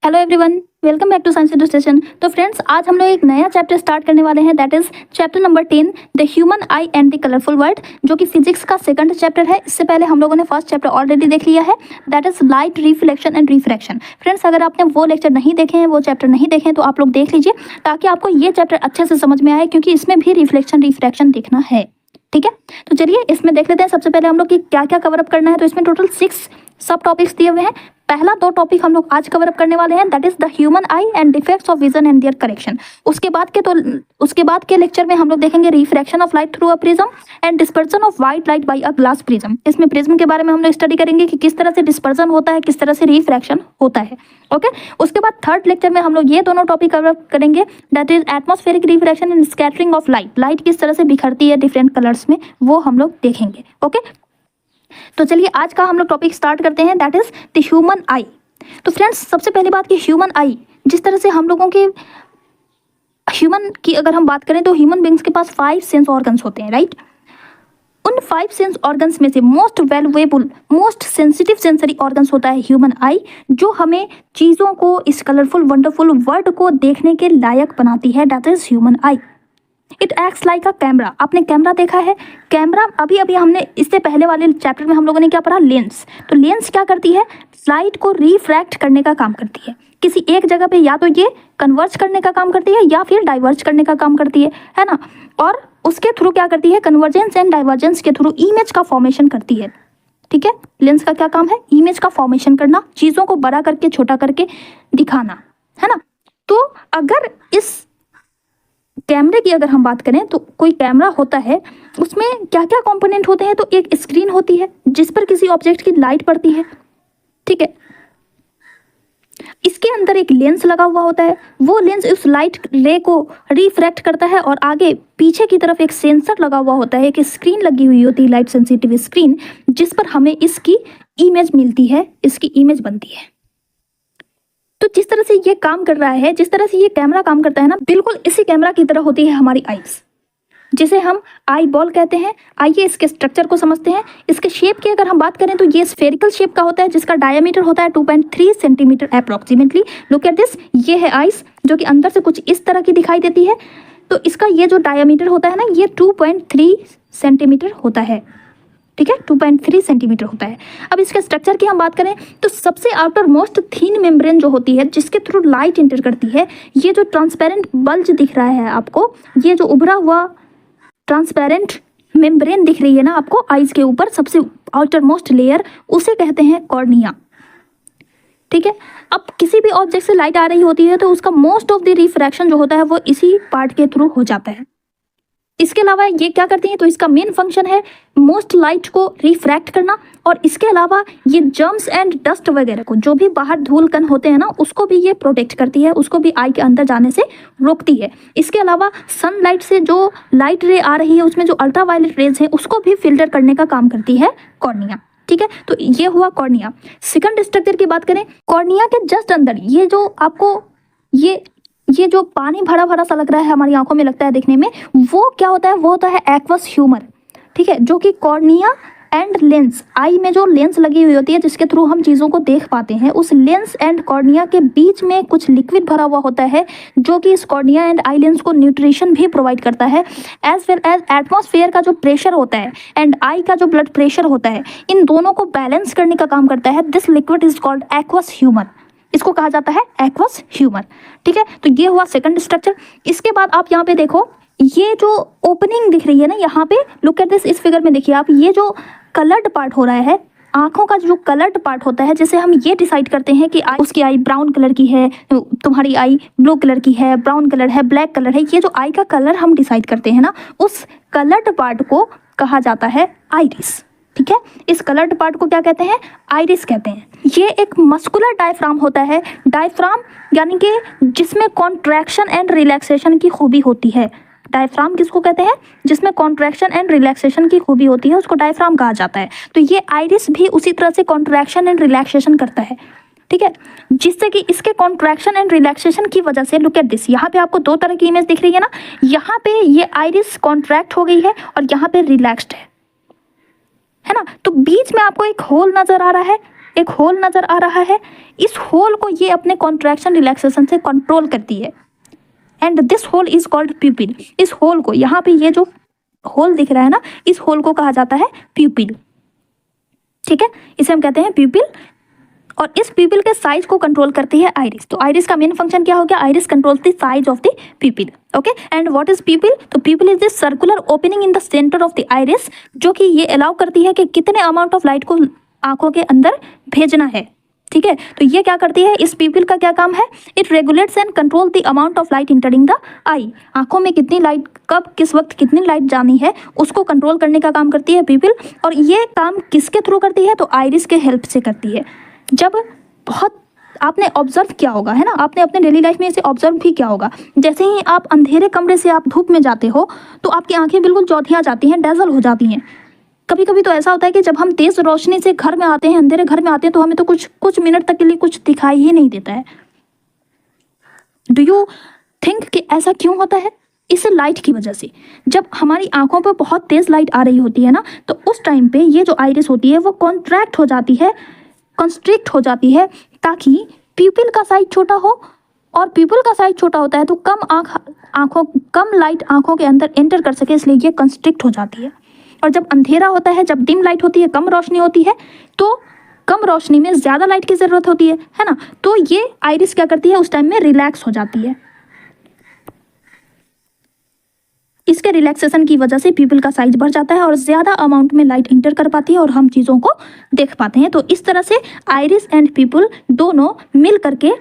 Hello everyone, welcome back to science education. तो friends, आज हम लोग एक नया चैप्टर स्टार्ट करने वाले हैं, that is chapter number 10, the human eye and the colourful world, जो कि फिजिक्स का सेकंड चैप्टर है। इससे पहले हम लोगों ने फर्स्ट चैप्टर ऑलरेडी देख लिया है, that is light reflection and refraction. Friends, अगर आपने वो लेक्चर नहीं देखे हैं, वो चैप्टर नहीं देखे हैं, तो आप लोग देख लीजिए ताकि आपको ये चैप्टर अच्छे से समझ में आए, क्योंकि इसमें भी रिफ्लेक्शन रिफ्रैक्शन देखना है। ठीक है, तो चलिए इसमें देख लेते हैं। सबसे पहले हम लोग की क्या क्या कवरअप करना है। तो इसमें टोटल 6 सब टॉपिक्स दिए हुए हैं। पहला 2 टॉपिक हम लोग आज कवर अप करने वाले हैं, that is the human eye and defects of vision and their correction. उसके बाद के लेक्चर में हम लोग देखेंगे refraction of light through a prism and dispersion of white light by a glass prism. इसमें प्रिज्म के बारे में हम लोग स्टडी करेंगे कि किस तरह से डिस्पर्सन होता है, किस तरह से रिफ्रैक्शन होता है। ओके, उसके बाद थर्ड लेक्चर में हम लोग ये दोनों टॉपिक कवर अप करेंगे, that is atmospheric refraction and scattering of light. Light किस तरह से बिखरती है डिफरेंट कलर्स में, वो हम लोग देखेंगे। ओके, तो चलिए आज का हम लोग टॉपिक स्टार्ट करते हैं, दैट इज द ह्यूमन आई। तो फ्रेंड्स, सबसे पहली बात कि ह्यूमन आई, जिस तरह से हम लोगों के ह्यूमन की अगर हम बात करें तो ह्यूमन बींग्स के पास 5 सेंस ऑर्गन्स होते हैं, राइट। उन 5 सेंस ऑर्गन्स में से most valuable, most sensitive sensory organs होता है ह्यूमन आई, जो हमें चीज़ों को, इस कलरफुल वंडरफुल वर्ल्ड को देखने के लायक बनाती है, that is human I. It acts like a camera. आपने कैमरा देखा है? कैमरा अभी अभी हमने इससे पहले वाले चैप्टर में हम लोगों ने क्या पढ़ा, लेंस। तो लेंस क्या करती है, लाइट को रिफ्रैक्ट करने का काम करती है। किसी एक जगह पे या तो ये कन्वर्ज करने का काम करती है या फिर डाइवर्ज करने का काम करती है ना। और उसके थ्रू क्या करती है, कन्वर्जेंस एंड डाइवर्जेंस के थ्रू इमेज का फॉर्मेशन करती है। ठीक है, लेंस का क्या काम है, इमेज का फॉर्मेशन करना, चीज़ों को बड़ा करके छोटा करके दिखाना, है ना। तो अगर इस कैमरे की अगर हम बात करें तो कोई कैमरा होता है, उसमें क्या क्या कंपोनेंट होते हैं। तो एक स्क्रीन होती है जिस पर किसी ऑब्जेक्ट की लाइट पड़ती है, ठीक है। इसके अंदर एक लेंस लगा हुआ होता है, वो लेंस उस लाइट रे को रिफ्रैक्ट करता है, और आगे पीछे की तरफ एक सेंसर लगा हुआ होता है, एक स्क्रीन लगी हुई होती है, लाइट सेंसिटिव स्क्रीन, जिस पर हमें इसकी इमेज मिलती है, इसकी इमेज बनती है। तो जिस तरह से ये काम कर रहा है, जिस तरह से ये कैमरा काम करता है ना, बिल्कुल इसी कैमरा की तरह होती है हमारी आईज, जिसे हम आई बॉल कहते हैं। आइए इसके स्ट्रक्चर को समझते हैं। इसके शेप की अगर हम बात करें तो ये स्फेरिकल शेप का होता है, जिसका डायमीटर होता है 2.3 centimetre approximately. Look at this, ये है आइस, जो कि अंदर से कुछ इस तरह की दिखाई देती है। तो इसका ये जो डायमीटर होता है ना, ये 2.3 सेंटीमीटर होता है, ठीक है, 2.3 सेंटीमीटर होता है। अब इसके स्ट्रक्चर की हम बात करें तो सबसे आउटर मोस्ट थीन मेम्ब्रेन जो होती है, जिसके थ्रू लाइट इंटर करती है, ये जो ट्रांसपेरेंट बल्ज दिख रहा है आपको, ये जो उभरा हुआ ट्रांसपेरेंट मेम्ब्रेन दिख रही है ना आपको आइज के ऊपर, सबसे आउटर मोस्ट लेयर, उसे कहते हैं कॉर्निया। ठीक है, अब किसी भी ऑब्जेक्ट से लाइट आ रही होती है तो उसका मोस्ट ऑफ द रिफ्रैक्शन जो होता है वो इसी पार्ट के थ्रू हो जाता है। इसके अलावा ये क्या करती है, तो इसका मेन फंक्शन है मोस्ट लाइट को रिफ्रैक्ट करना, और इसके अलावा ये जर्म्स एंड डस्ट वगैरह को, जो भी बाहर धूल कण होते हैं ना, उसको भी ये प्रोटेक्ट करती है, उसको भी आई के अंदर जाने से रोकती है। इसके अलावा सनलाइट से जो लाइट रे आ रही है, उसमें जो अल्ट्रावायलेट रेज है, उसको भी फिल्टर करने का काम करती है कॉर्निया। ठीक है, तो ये हुआ कॉर्निया। सेकंड स्ट्रक्चर की बात करें, कॉर्निया के जस्ट अंदर ये जो आपको ये जो पानी भरा भरा सा लग रहा है, हमारी आंखों में लगता है देखने में, वो क्या होता है, वो होता है एक्वस ह्यूमर। ठीक है, जो कि कॉर्निया एंड लेंस, आई में जो लेंस लगी हुई होती है जिसके थ्रू हम चीज़ों को देख पाते हैं, उस लेंस एंड कॉर्निया के बीच में कुछ लिक्विड भरा हुआ होता है, जो कि इस कॉर्निया एंड आई लेंस को न्यूट्रिशन भी प्रोवाइड करता है, एज वेल एज एटमॉस्फेयर का जो प्रेशर होता है एंड आई का जो ब्लड प्रेशर होता है, इन दोनों को बैलेंस करने का काम करता है। This liquid is called aqueous humour, इसको कहा जाता है एक्वस ह्यूमर। ठीक है, तो ये हुआ सेकंड स्ट्रक्चर। इसके बाद आप यहाँ पे देखो, ये जो ओपनिंग दिख रही है ना यहाँ पे, लुक एट दिस, इस फिगर में देखिए आप, ये जो कलर्ड पार्ट हो रहा है, आंखों का जो कलर्ड पार्ट होता है, जैसे हम ये डिसाइड करते हैं कि उसकी आई ब्राउन कलर की है, तुम्हारी आई ब्लू कलर की है, ब्राउन कलर है, ब्लैक कलर है, ये जो आई का कलर हम डिसाइड करते हैं ना, उस कलर्ड पार्ट को कहा जाता है आइरिस। ठीक है, इस कलर्ड पार्ट को क्या कहते हैं, आइरिस कहते हैं। ये एक मस्कुलर डायफ्राम होता है। डायफ्राम यानी कि जिसमें कॉन्ट्रैक्शन एंड रिलैक्सेशन की खूबी होती है। डायफ्राम किसको कहते हैं, जिसमें कॉन्ट्रैक्शन एंड रिलैक्सेशन की खूबी होती है, उसको डायफ्राम कहा जाता है। तो ये आइरिस भी उसी तरह से कॉन्ट्रैक्शन एंड रिलैक्सेशन करता है। ठीक है, जिससे कि इसके कॉन्ट्रैक्शन एंड रिलैक्सेशन की वजह से, लुक एट दिस, यहाँ पे आपको 2 तरह की इमेज दिख रही है ना, यहाँ पे ये आइरिस कॉन्ट्रैक्ट हो गई है और यहाँ पे रिलैक्स्ड है ना। तो बीच में आपको एक होल नजर आ रहा है, एक होल नज़र आ रहा है, इस होल को ये अपने कॉन्ट्रैक्शन रिलैक्सेशन से कंट्रोल करती है and this hole is called pupil. इस होल को, यहाँ पे ये जो होल दिख रहा है ना, इस होल को कहा जाता है प्यूपिल। ठीक है, इसे हम कहते हैं प्यूपिल। और इस प्यूपिल के साइज को कंट्रोल करती है आइरिस। तो आइरिस का मेन फंक्शन क्या हो गया? Iris controls the size of the pupil. Okay, and what is pupil? तो pupil is the circular opening in the centre of the iris, जो कि ये अलाउ करती है कि कितने अमाउंट ऑफ लाइट को आंखों के अंदर भेजना है। ठीक है, तो ये क्या करती है? इस प्यूपिल का क्या काम है? It regulates and control the amount of light entering the eye. आंखों में कितनी लाइट, कब, किस वक्त कितनी लाइट जानी है, उसको कंट्रोल करने का काम करती है प्यूपिल। और ये काम किसके थ्रू करती है? तो आइरिस के हेल्प से करती है। जब बहुत आपने ऑब्जर्व किया होगा, है ना, आपने अपने डेली लाइफ में इसे ऑब्जर्व भी किया होगा, जैसे ही आप अंधेरे कमरे से आप धूप में जाते हो तो आपकी आंखें बिल्कुल चौधिया जाती हैं, डेजल हो जाती हैं। कभी कभी तो ऐसा होता है कि जब हम तेज रोशनी से घर में आते हैं, अंधेरे घर में आते हैं, तो हमें तो कुछ मिनट तक के लिए कुछ दिखाई ही नहीं देता है। डू यू थिंक कि ऐसा क्यों होता है? इस लाइट की वजह से। जब हमारी आंखों पर बहुत तेज लाइट आ रही होती है ना, तो उस टाइम पे ये जो आइरिस होती है वो कॉन्ट्रैक्ट हो जाती है, कंस्ट्रिक्ट हो जाती है, ताकि प्यूपिल का साइज छोटा हो। और प्यूपिल का साइज छोटा होता है तो कम लाइट आंखों के अंदर एंटर कर सके, इसलिए ये कंस्ट्रिक्ट हो जाती है। और जब अंधेरा होता है, जब डिम लाइट होती है, कम रोशनी होती है, तो कम रोशनी में ज़्यादा लाइट की ज़रूरत होती है ना, तो ये आइरिस क्या करती है? उस टाइम में रिलैक्स हो जाती है। इसके रिलैक्सेशन की वजह से प्यूपिल का साइज बढ़ जाता है और ज़्यादा अमाउंट में लाइट इंटर कर पाती है और हम चीज़ों को देख पाते हैं। तो इस तरह से आइरिस एंड प्यूपिल दोनों मिल करके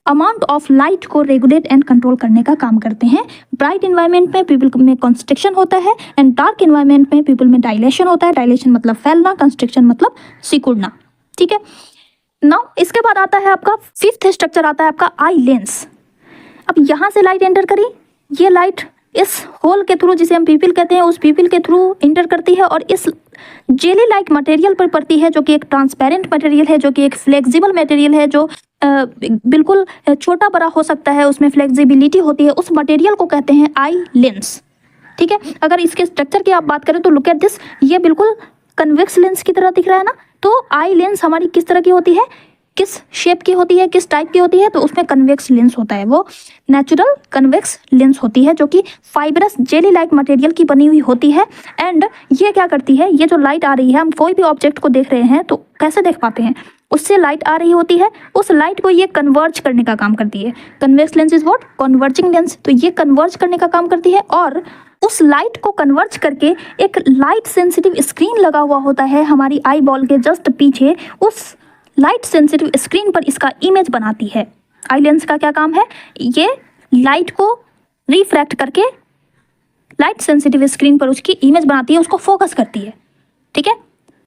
अमाउंट ऑफ लाइट को रेगुलेट एंड कंट्रोल करने का काम करते हैं। ब्राइट इन्वायरमेंट में प्यूपिल में कंस्ट्रिक्शन होता है एंड डार्क इन्वायरमेंट में प्यूपिल में डायलेशन होता है। डायलेशन मतलब फैलना, कंस्ट्रिक्शन मतलब सिकुड़ना। ठीक है, नाउ इसके बाद आता है आपका फिफ्थ स्ट्रक्चर, आता है आपका आई लेंस। अब यहाँ से लाइट एंटर करी, ये लाइट इस होल के थ्रू, जिसे हम प्यूपिल कहते हैं, उस प्यूपिल के थ्रू इंटर करती है और इस जेली लाइक मटेरियल पर पड़ती है, जो कि एक ट्रांसपेरेंट मटेरियल है, जो कि एक फ्लेक्सिबल मटेरियल है, जो बिल्कुल छोटा बड़ा हो सकता है, उसमें फ्लेक्सिबिलिटी होती है। उस मटेरियल को कहते हैं आई लेंस। ठीक है, अगर इसके स्ट्रक्चर की आप बात करें तो लुक एट दिस, ये बिल्कुल कन्वेक्स लेंस की तरह दिख रहा है ना। तो आई लेंस हमारी किस तरह की होती है, किस शेप की होती है, किस टाइप की होती है? तो उसमें कन्वेक्स लेंस होता है, वो नेचुरल कन्वेक्स लेंस होती है, जो कि फाइबरस जेली लाइक मटेरियल की बनी हुई होती है। एंड ये क्या करती है? ये जो लाइट आ रही है, हम कोई भी ऑब्जेक्ट को देख रहे हैं तो कैसे देख पाते हैं? उससे लाइट आ रही होती है, उस लाइट को ये कन्वर्ज करने का काम करती है। Convex lens is what? Converging lens. तो ये कन्वर्ज करने का काम करती है और उस लाइट को कन्वर्ज करके एक लाइट सेंसिटिव स्क्रीन लगा हुआ होता है हमारी आई बॉल के जस्ट पीछे। उस लाइट सेंसिटिव स्क्रीन पर इसका इमेज बनाती है। आई लेंस का क्या काम है? ये लाइट को रिफ्रैक्ट करके लाइट सेंसिटिव स्क्रीन पर उसकी इमेज बनाती है, उसको फोकस करती है। ठीक है,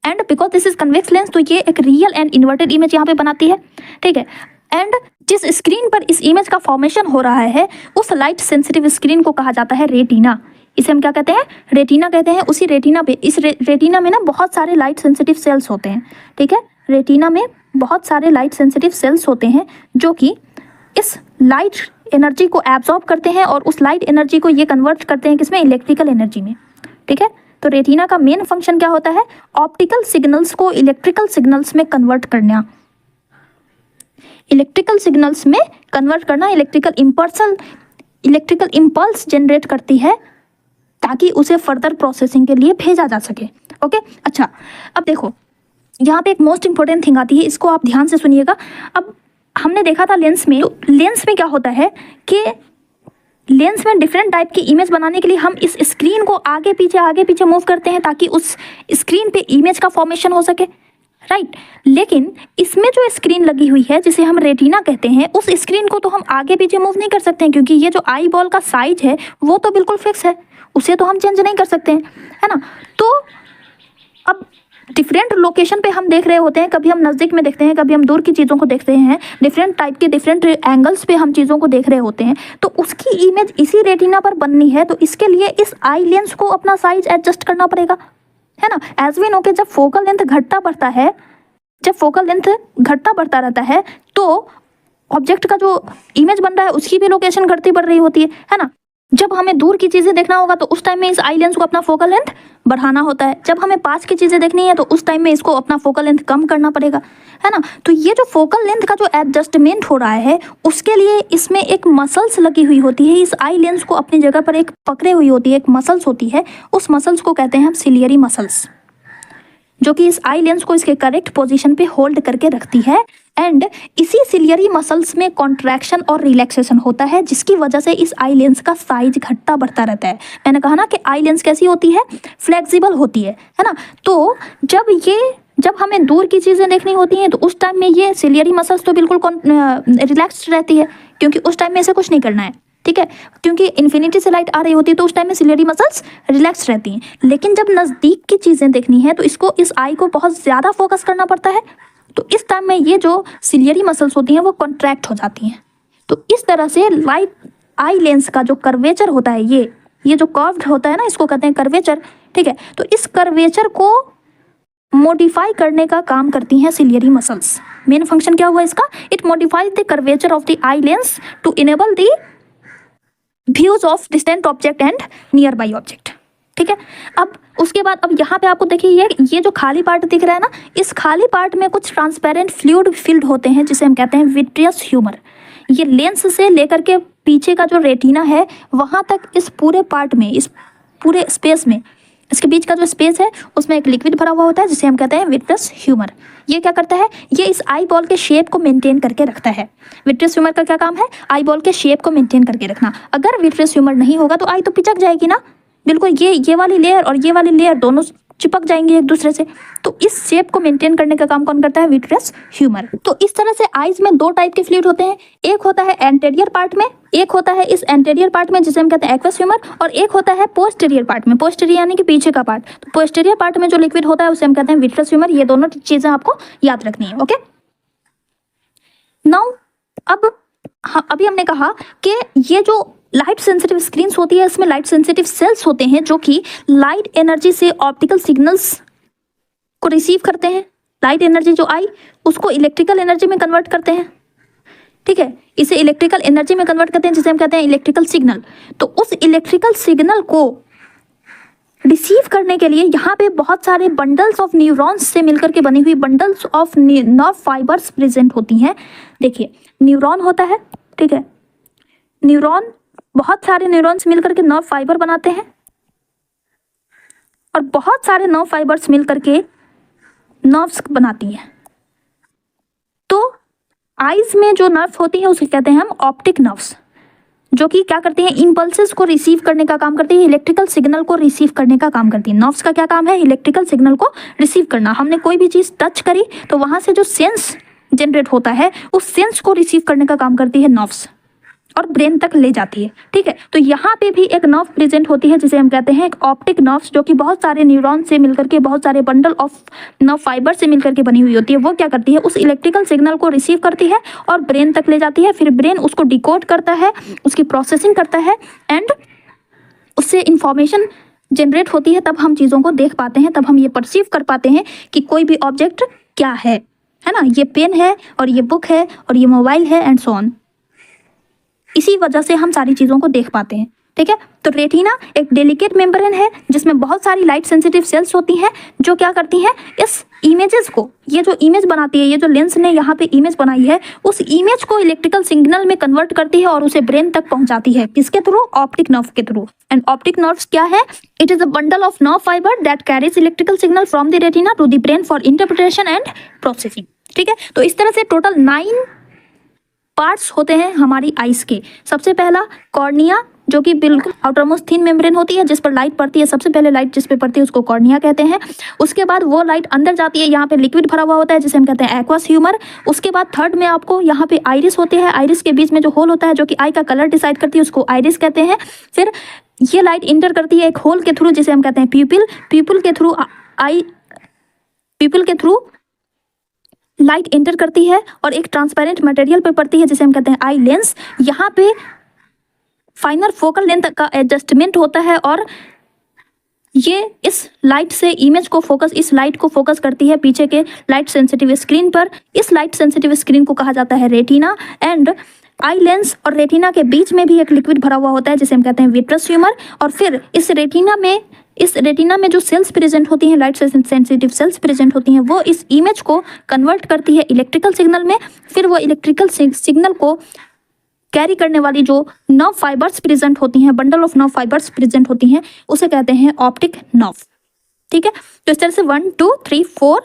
and because this is convex lens, तो ये एक रियल एंड इन्वर्टेड इमेज यहाँ पे बनाती है। ठीक है, एंड जिस स्क्रीन पर इस इमेज का फॉर्मेशन हो रहा है, उस लाइट सेंसिटिव स्क्रीन को कहा जाता है रेटिना। इसे हम क्या कहते हैं? रेटिना कहते हैं। उसी रेटिना पे, इस रेटिना में ना बहुत सारे लाइट सेंसिटिव सेल्स होते हैं। ठीक है, रेटिना में बहुत सारे लाइट सेंसिटिव सेल्स होते हैं, जो कि इस लाइट एनर्जी को एब्जॉर्ब करते हैं और उस लाइट एनर्जी को ये कन्वर्ट करते हैं किसमें? इलेक्ट्रिकल एनर्जी में। ठीक है, तो रेटिना का मेन फंक्शन क्या होता है? ऑप्टिकल सिग्नल्स को इलेक्ट्रिकल सिग्नल्स में कन्वर्ट करना, इलेक्ट्रिकल सिग्नल्स में कन्वर्ट करना। इलेक्ट्रिकल इम्पल्स जनरेट करती है ताकि उसे फर्दर प्रोसेसिंग के लिए भेजा जा सके। ओके, अच्छा, अब देखो यहाँ पे एक मोस्ट इंपॉर्टेंट थिंग आती है, इसको आप ध्यान से सुनिएगा। अब हमने देखा था लेंस में, तो लेंस में क्या होता है कि लेंस में डिफरेंट टाइप की इमेज बनाने के लिए हम इस स्क्रीन को आगे पीछे मूव करते हैं ताकि उस स्क्रीन पे इमेज का फॉर्मेशन हो सके, राइट। लेकिन इसमें जो स्क्रीन लगी हुई है, जिसे हम रेटिना कहते हैं, उस स्क्रीन को तो हम आगे पीछे मूव नहीं कर सकते हैं, क्योंकि ये जो आई बॉल का साइज है वो तो बिल्कुल फिक्स है, उसे तो हम चेंज नहीं कर सकते हैं, है ना। तो अब डिफरेंट लोकेशन पे हम देख रहे होते हैं, कभी हम नज़दीक में देखते हैं, कभी हम दूर की चीज़ों को देखते हैं, डिफरेंट टाइप के डिफरेंट एंगल्स पे हम चीज़ों को देख रहे होते हैं। तो उसकी इमेज इसी रेटिना पर बननी है, तो इसके लिए इस आई लेंस को अपना साइज एडजस्ट करना पड़ेगा, है ना। एज वी नो के जब फोकल लेंथ घटता बढ़ता रहता है तो ऑब्जेक्ट का जो इमेज बन रहा है उसकी भी लोकेशन घटती बढ़ रही होती है ना। जब हमें दूर की चीज़ें देखना होगा तो उस टाइम में इस आई लेंस को अपना फोकल लेंथ बढ़ाना होता है। जब हमें पास की चीज़ें देखनी है तो उस टाइम में इसको अपना फोकल लेंथ कम करना पड़ेगा, है ना। तो ये जो फोकल लेंथ का जो एडजस्टमेंट हो रहा है उसके लिए इसमें एक मसल्स लगी हुई होती है। इस आई लेंस को अपनी जगह पर एक पकड़े हुई होती है, एक मसल्स होती है। उस मसल्स को कहते हैं हम सिलियरी मसल्स, जो कि इस आई लेंस को इसके करेक्ट पोजीशन पे होल्ड करके रखती है। एंड इसी सिलियरी मसल्स में कॉन्ट्रैक्शन और रिलैक्सेशन होता है, जिसकी वजह से इस आई लेंस का साइज घटता बढ़ता रहता है। मैंने कहा ना कि आई लेंस कैसी होती है, फ्लेक्सिबल होती है ना। तो जब हमें दूर की चीज़ें देखनी होती हैं तो उस टाइम में ये सिलियरी मसल्स तो बिल्कुल रिलैक्स्ड रहती है, क्योंकि उस टाइम में इसे कुछ नहीं करना है, ठीक है। क्योंकि इन्फिनिटी से लाइट आ रही होती है तो उस टाइम में सिलियरी मसल्स रिलैक्स रहती हैं। लेकिन जब नज़दीक की चीज़ें देखनी है तो इस आई को बहुत ज़्यादा फोकस करना पड़ता है। तो इस टाइम में ये जो सिलियरी मसल्स होती हैं वो कॉन्ट्रैक्ट हो जाती हैं। तो इस तरह से लाइट आई लेंस का जो कर्वेचर होता है, ये जो कर्व्ड होता है ना, इसको कहते हैं कर्वेचर, ठीक है। तो इस कर्वेचर को मॉडिफाई करने का काम करती हैं सिलियरी मसल्स। मेन फंक्शन क्या हुआ इसका, it modifies the curvature of the eye lens to enable the views of distant object and nearby object, ठीक है। अब उसके बाद अब यहाँ पे आपको देखिए ये जो खाली पार्ट दिख रहा है ना, इस खाली पार्ट में कुछ ट्रांसपेरेंट फ्लूइड फिल्ड होते हैं जिसे हम कहते हैं विट्रियस ह्यूमर। ये लेंस से लेकर के पीछे का जो रेटिना है वहाँ तक इस पूरे पार्ट में, इस पूरे स्पेस में, इसके बीच का जो स्पेस है उसमें एक लिक्विड भरा हुआ होता है जिसे हम कहते हैं विट्रियस ह्यूमर। ये क्या करता है, ये इस आई बॉल के शेप को मेंटेन करके रखता है। विट्रियस ह्यूमर का क्या काम है, आई बॉल के शेप को मेंटेन करके रखना। अगर विट्रियस ह्यूमर नहीं होगा तो आई तो पिचक जाएगी ना, बिल्कुल ये वाली लेयर और ये वाली लेयर दोनों चिपक जाएंगे एक दूसरे से। तो इस शेप को मेंटेन करने का काम कौन करता है, विट्रियस ह्यूमर। तो इस तरह से आईज में दो टाइप के फ्लूइड होते हैं, एक होता है एंटेरियर पार्ट में, एक होता है इस एंटेरियर पार्ट में जिसे हम कहते हैं एक्वस ह्यूमर, और एक होता है पोस्टीरियर पार्ट में। पोस्टीरियर यानी कि पीछे का पार्ट। तो पोस्टीरियर पार्ट में जो लिक्विड होता है उसे हम कहते हैं विट्रियस ह्यूमर। ये दोनों चीजें आपको याद रखनी है, ओके। नाउ अभी हमने कहा कि ये जो लाइट सेंसिटिव स्क्रीन्स होती है इसमें लाइट सेंसिटिव सेल्स होते हैं जो कि लाइट एनर्जी से ऑप्टिकल सिग्नल्स को रिसीव करते हैं। लाइट एनर्जी जो आई उसको इलेक्ट्रिकल एनर्जी में कन्वर्ट करते हैं, ठीक है। इसे इलेक्ट्रिकल एनर्जी में कन्वर्ट करते हैं जिसे हम कहते हैं इलेक्ट्रिकल सिग्नल। तो उस इलेक्ट्रिकल सिग्नल को रिसीव करने के लिए यहाँ पे बहुत सारे बंडल्स ऑफ न्यूरॉन्स से मिलकर के बनी हुई bundles of nerve fibres present होती हैं। देखिए न्यूरॉन होता है, ठीक है। न्यूरॉन, बहुत सारे न्यूरॉन्स मिलकर के नर्व फाइबर बनाते हैं और बहुत सारे नर्व फाइबर्स मिलकर के नर्व्स बनाती हैं। तो आईज में जो नर्व होती है उसे कहते हैं हम ऑप्टिक नर्व्स, जो कि क्या करती हैं, इंपल्सेस को रिसीव करने का काम करती है, इलेक्ट्रिकल सिग्नल को रिसीव करने का काम करती है। नर्व्स का क्या काम है, इलेक्ट्रिकल सिग्नल को रिसीव करना। हमने कोई भी चीज़ टच करी तो वहाँ से जो सेंस जनरेट होता है उस सेंस को रिसीव करने का काम करती है नर्व्स और ब्रेन तक ले जाती है, ठीक है। तो यहाँ पे भी एक नर्व प्रेजेंट होती है जिसे हम कहते हैं एक ऑप्टिक नर्व्स, जो कि बहुत सारे न्यूरॉन से मिलकर के, बहुत सारे बंडल ऑफ नर्व फाइबर से मिलकर के बनी हुई होती है। वो क्या करती है, उस इलेक्ट्रिकल सिग्नल को रिसीव करती है और ब्रेन तक ले जाती है। फिर ब्रेन उसको डिकोड करता है, उसकी प्रोसेसिंग करता है एंड उससे इंफॉर्मेशन जनरेट होती है। तब हम चीज़ों को देख पाते हैं, तब हम ये परसीव कर पाते हैं कि कोई भी ऑब्जेक्ट क्या है ना। ये पेन है और ये बुक है और ये मोबाइल है एंड सो ऑन। इसी वजह से हम सारी चीज़ों को देख पाते हैं, ठीक है। तो रेटिना एक डेलिकेट मेम्ब्रेन है जिसमें बहुत सारी लाइट सेंसिटिव सेल्स होती हैं जो क्या करती हैं, इस इमेजेस को, ये जो इमेज बनाती है, ये जो लेंस ने यहाँ पे इमेज बनाई है, उस इमेज को इलेक्ट्रिकल सिग्नल में कन्वर्ट करती है और उसे ब्रेन तक पहुंचाती है। किसके थ्रू, ऑप्टिक नर्व के थ्रू। एंड ऑप्टिक नर्व्स क्या है, it is a bundle of nerve fibre that carries electrical signal from the retina to the brain for interpretation and processing, ठीक है। तो इस तरह से टोटल 9 पार्ट्स होते हैं हमारी आइस के। सबसे पहला कॉर्निया, जो कि बिल्कुल आउटरमोस्ट थिन मेम्ब्रेन होती है जिस पर लाइट पड़ती है। सबसे पहले लाइट जिस पे पड़ती है उसको कॉर्निया कहते हैं। उसके बाद वो लाइट अंदर जाती है, यहाँ पे लिक्विड भरा हुआ होता है जिसे हम कहते हैं एक्वस ह्यूमर। उसके बाद थर्ड में आपको यहाँ पे आइरिस होती है, आइरिस के बीच में जो होल होता है जो कि आई का कलर डिसाइड करती है उसको आइरिस कहते हैं। फिर ये लाइट इंटर करती है एक होल के थ्रू जिसे हम कहते हैं प्यूपिल। प्यूपिल के थ्रू लाइट एंटर करती है और एक ट्रांसपेरेंट मटेरियल पे पड़ती है जिसे हम कहते हैं आई लेंस। यहाँ पे फाइनल फोकल लेंथ का एडजस्टमेंट होता है और ये इस लाइट से इमेज को फोकस, इस लाइट को फोकस करती है पीछे के लाइट सेंसिटिव स्क्रीन पर। इस लाइट सेंसिटिव स्क्रीन को कहा जाता है रेटिना। एंड आई लेंस और रेटिना के बीच में भी एक लिक्विड भरा हुआ होता है जिसे हम कहते हैं विट्रस ह्यूमर। और फिर इस रेटिना में जो सेल्स प्रेजेंट होती हैं, लाइट सेंसिटिव सेल्स प्रेजेंट होती हैं, वो इस इमेज को कन्वर्ट करती है इलेक्ट्रिकल सिग्नल में। फिर वो इलेक्ट्रिकल सिग्नल को कैरी करने वाली जो नर्व फाइबर्स प्रेजेंट होती हैं, bundle of nerve fibres present होती हैं, उसे कहते हैं ऑप्टिक नर्व। ठीक है, तो इस तरह से 1 2 3 4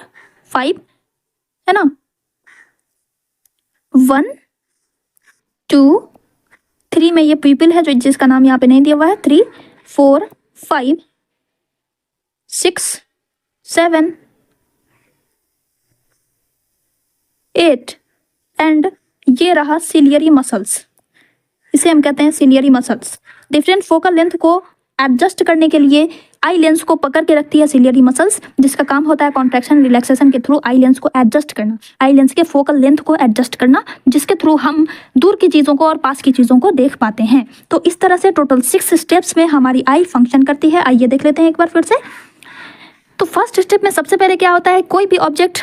5 है ना, 1 2 3 में ये पीपल है जो जिसका नाम यहाँ पे नहीं दिया हुआ है, 3 4 5 6 7 8 एंड ये रहा सिलियरी मसल्स, इसे हम कहते हैं ciliary muscles. Different focal length को एडजस्ट करने के लिए आई लेंस को पकड़ के रखती है सिलियरी मसल्स, जिसका काम होता है कॉन्ट्रैक्शन रिलैक्सेशन के थ्रू आई लेंस को एडजस्ट करना, आई लेंस के फोकल लेंथ को एडजस्ट करना, जिसके थ्रू हम दूर की चीज़ों को और पास की चीज़ों को देख पाते हैं। तो इस तरह से टोटल 6 स्टेप्स में हमारी आई फंक्शन करती है। आइए देख लेते हैं एक बार फिर से। तो फर्स्ट स्टेप में सबसे पहले क्या होता है, कोई भी ऑब्जेक्ट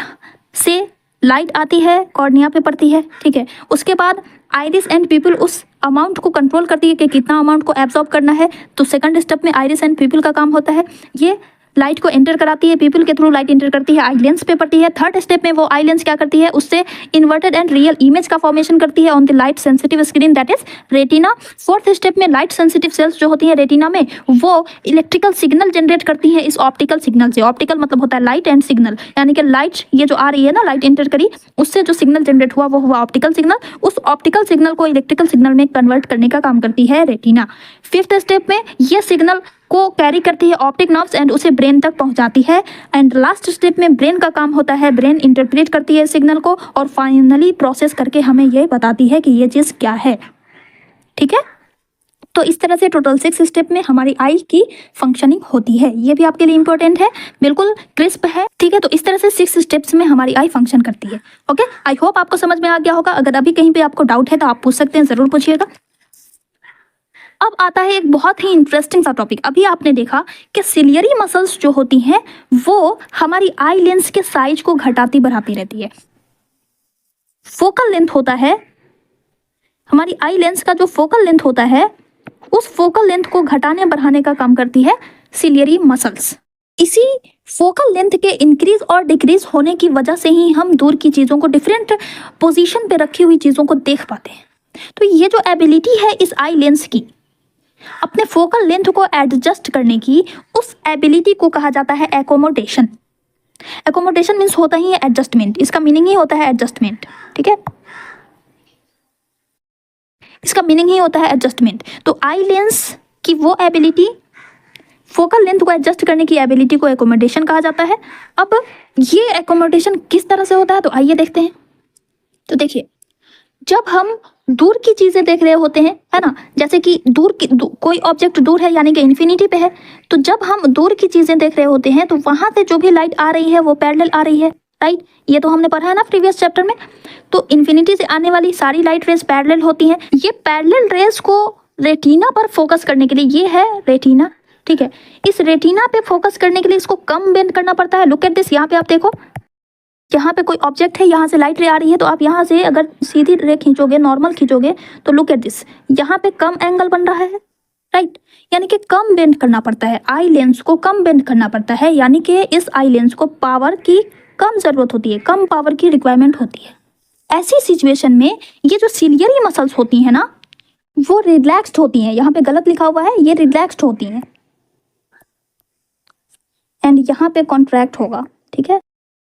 से लाइट आती है, कॉर्निया पे पड़ती है, ठीक है। उसके बाद आइरिस एंड पीपल उस अमाउंट को कंट्रोल करती है कि कितना अमाउंट को एब्जॉर्ब करना है। तो सेकंड स्टेप में आइरिस एंड पीपल का काम होता है, ये लाइट को एंटर कराती है, पीपल के थ्रू लाइट एंटर करती है, आई लेंस पे पड़ती है। थर्ड स्टेप में वो आई लेंस क्या करती है, उससे इन्वर्टेड एंड रियल इमेज का फॉर्मेशन करती है on the light sensitive screen, that is retina. Fourth step में लाइट सेंसिटिव सेल्स जो होती हैं रेटिना में, वो इलेक्ट्रिकल सिग्नल जनरेट करती हैं इस ऑप्टिकल सिग्नल से। ऑप्टिकल मतलब होता है लाइट एंड सिग्नल, यानी कि लाइट ये जो आ रही है ना, लाइट एंटर करी, उससे जो सिग्नल जनरेट हुआ वो हुआ ऑप्टिकल सिग्नल। उस ऑप्टिकल सिग्नल को इलेक्ट्रिकल सिग्नल में कन्वर्ट करने का काम करती है रेटिना। फिफ्थ स्टेप में ये सिग्नल को कैरी करती है ऑप्टिक नर्व्स एंड उसे ब्रेन तक पहुंचाती है। एंड लास्ट स्टेप में ब्रेन का काम होता है, ब्रेन इंटरप्रेट करती है सिग्नल को और फाइनली प्रोसेस करके हमें ये बताती है कि ये चीज़ क्या है। ठीक है, तो इस तरह से टोटल 6 स्टेप में हमारी आई की फंक्शनिंग होती है। ये भी आपके लिए इंपॉर्टेंट है, बिल्कुल क्रिस्प है। ठीक है, तो इस तरह से 6 स्टेप्स में हमारी आई फंक्शन करती है। ओके, आई होप आपको समझ में आ गया होगा। अगर अभी कहीं पे आपको डाउट है तो आप पूछ सकते हैं, ज़रूर पूछिएगा। अब आता है एक बहुत ही इंटरेस्टिंग सा टॉपिक। अभी आपने देखा कि सिलियरी मसल्स जो होती हैं वो हमारी आई लेंस के साइज को घटाती बढ़ाती रहती है। फोकल लेंथ होता है, हमारी आई लेंस का जो फोकल लेंथ होता है, उस फोकल लेंथ को घटाने बढ़ाने का काम करती है सिलियरी मसल्स। इसी फोकल लेंथ के इंक्रीज और डिक्रीज होने की वजह से ही हम दूर की चीज़ों को, डिफरेंट पोजीशन पे रखी हुई चीज़ों को देख पाते हैं। तो ये जो एबिलिटी है इस आई लेंस की अपने फोकल लेंथ को एडजस्ट करने की, उस एबिलिटी को कहा जाता है एकोमोडेशन। एकोमोडेशन मीन्स होता ही है एडजस्टमेंट, इसका मीनिंग ही होता है एडजस्टमेंट। ठीक है, इसका मीनिंग ही होता है एडजस्टमेंट। तो आई लेंस की वो एबिलिटी, फोकल लेंथ को एडजस्ट करने की एबिलिटी को एकोमोडेशन कहा जाता है। अब ये एकोमोडेशन किस तरह से होता है, तो आइए देखते हैं। तो देखिए, जब हम दूर की चीज़ें देख रहे होते हैं, है ना, जैसे कि कोई ऑब्जेक्ट दूर है यानी कि इन्फिनिटी पे है, तो जब हम दूर की चीज़ें देख रहे होते हैं तो वहाँ से जो भी लाइट आ रही है वो पैरेलल आ रही है, राइट। ये तो हमने पढ़ा है ना प्रीवियस चैप्टर में। तो इन्फिनिटी से आने वाली सारी लाइट रेज पैरेलल होती हैं। ये पैरेलल रेज को रेटिना पर फोकस करने के लिए, ये है रेटिना, ठीक है, इस रेटिना पे फोकस करने के लिए इसको कम बेंड करना पड़ता है। लुक एट दिस, यहाँ पे आप देखो, यहाँ पे कोई ऑब्जेक्ट है, यहाँ से लाइट रे आ रही है, तो आप यहाँ से अगर सीधी रे खींचोगे, नॉर्मल खींचोगे, तो लुक एट दिस, यहाँ पे कम एंगल बन रहा है, राइट। यानी कि कम बेंड करना पड़ता है, आई लेंस को कम बेंड करना पड़ता है, यानी कि इस आई लेंस को पावर की कम ज़रूरत होती है, कम पावर की रिक्वायरमेंट होती है। ऐसी सिचुएशन में ये जो सिलियरी मसल्स होती हैं ना, वो रिलैक्स्ड होती हैं। यहाँ पे गलत लिखा हुआ है, ये रिलैक्स्ड होती हैं एंड यहाँ पे कॉन्ट्रैक्ट होगा, ठीक है,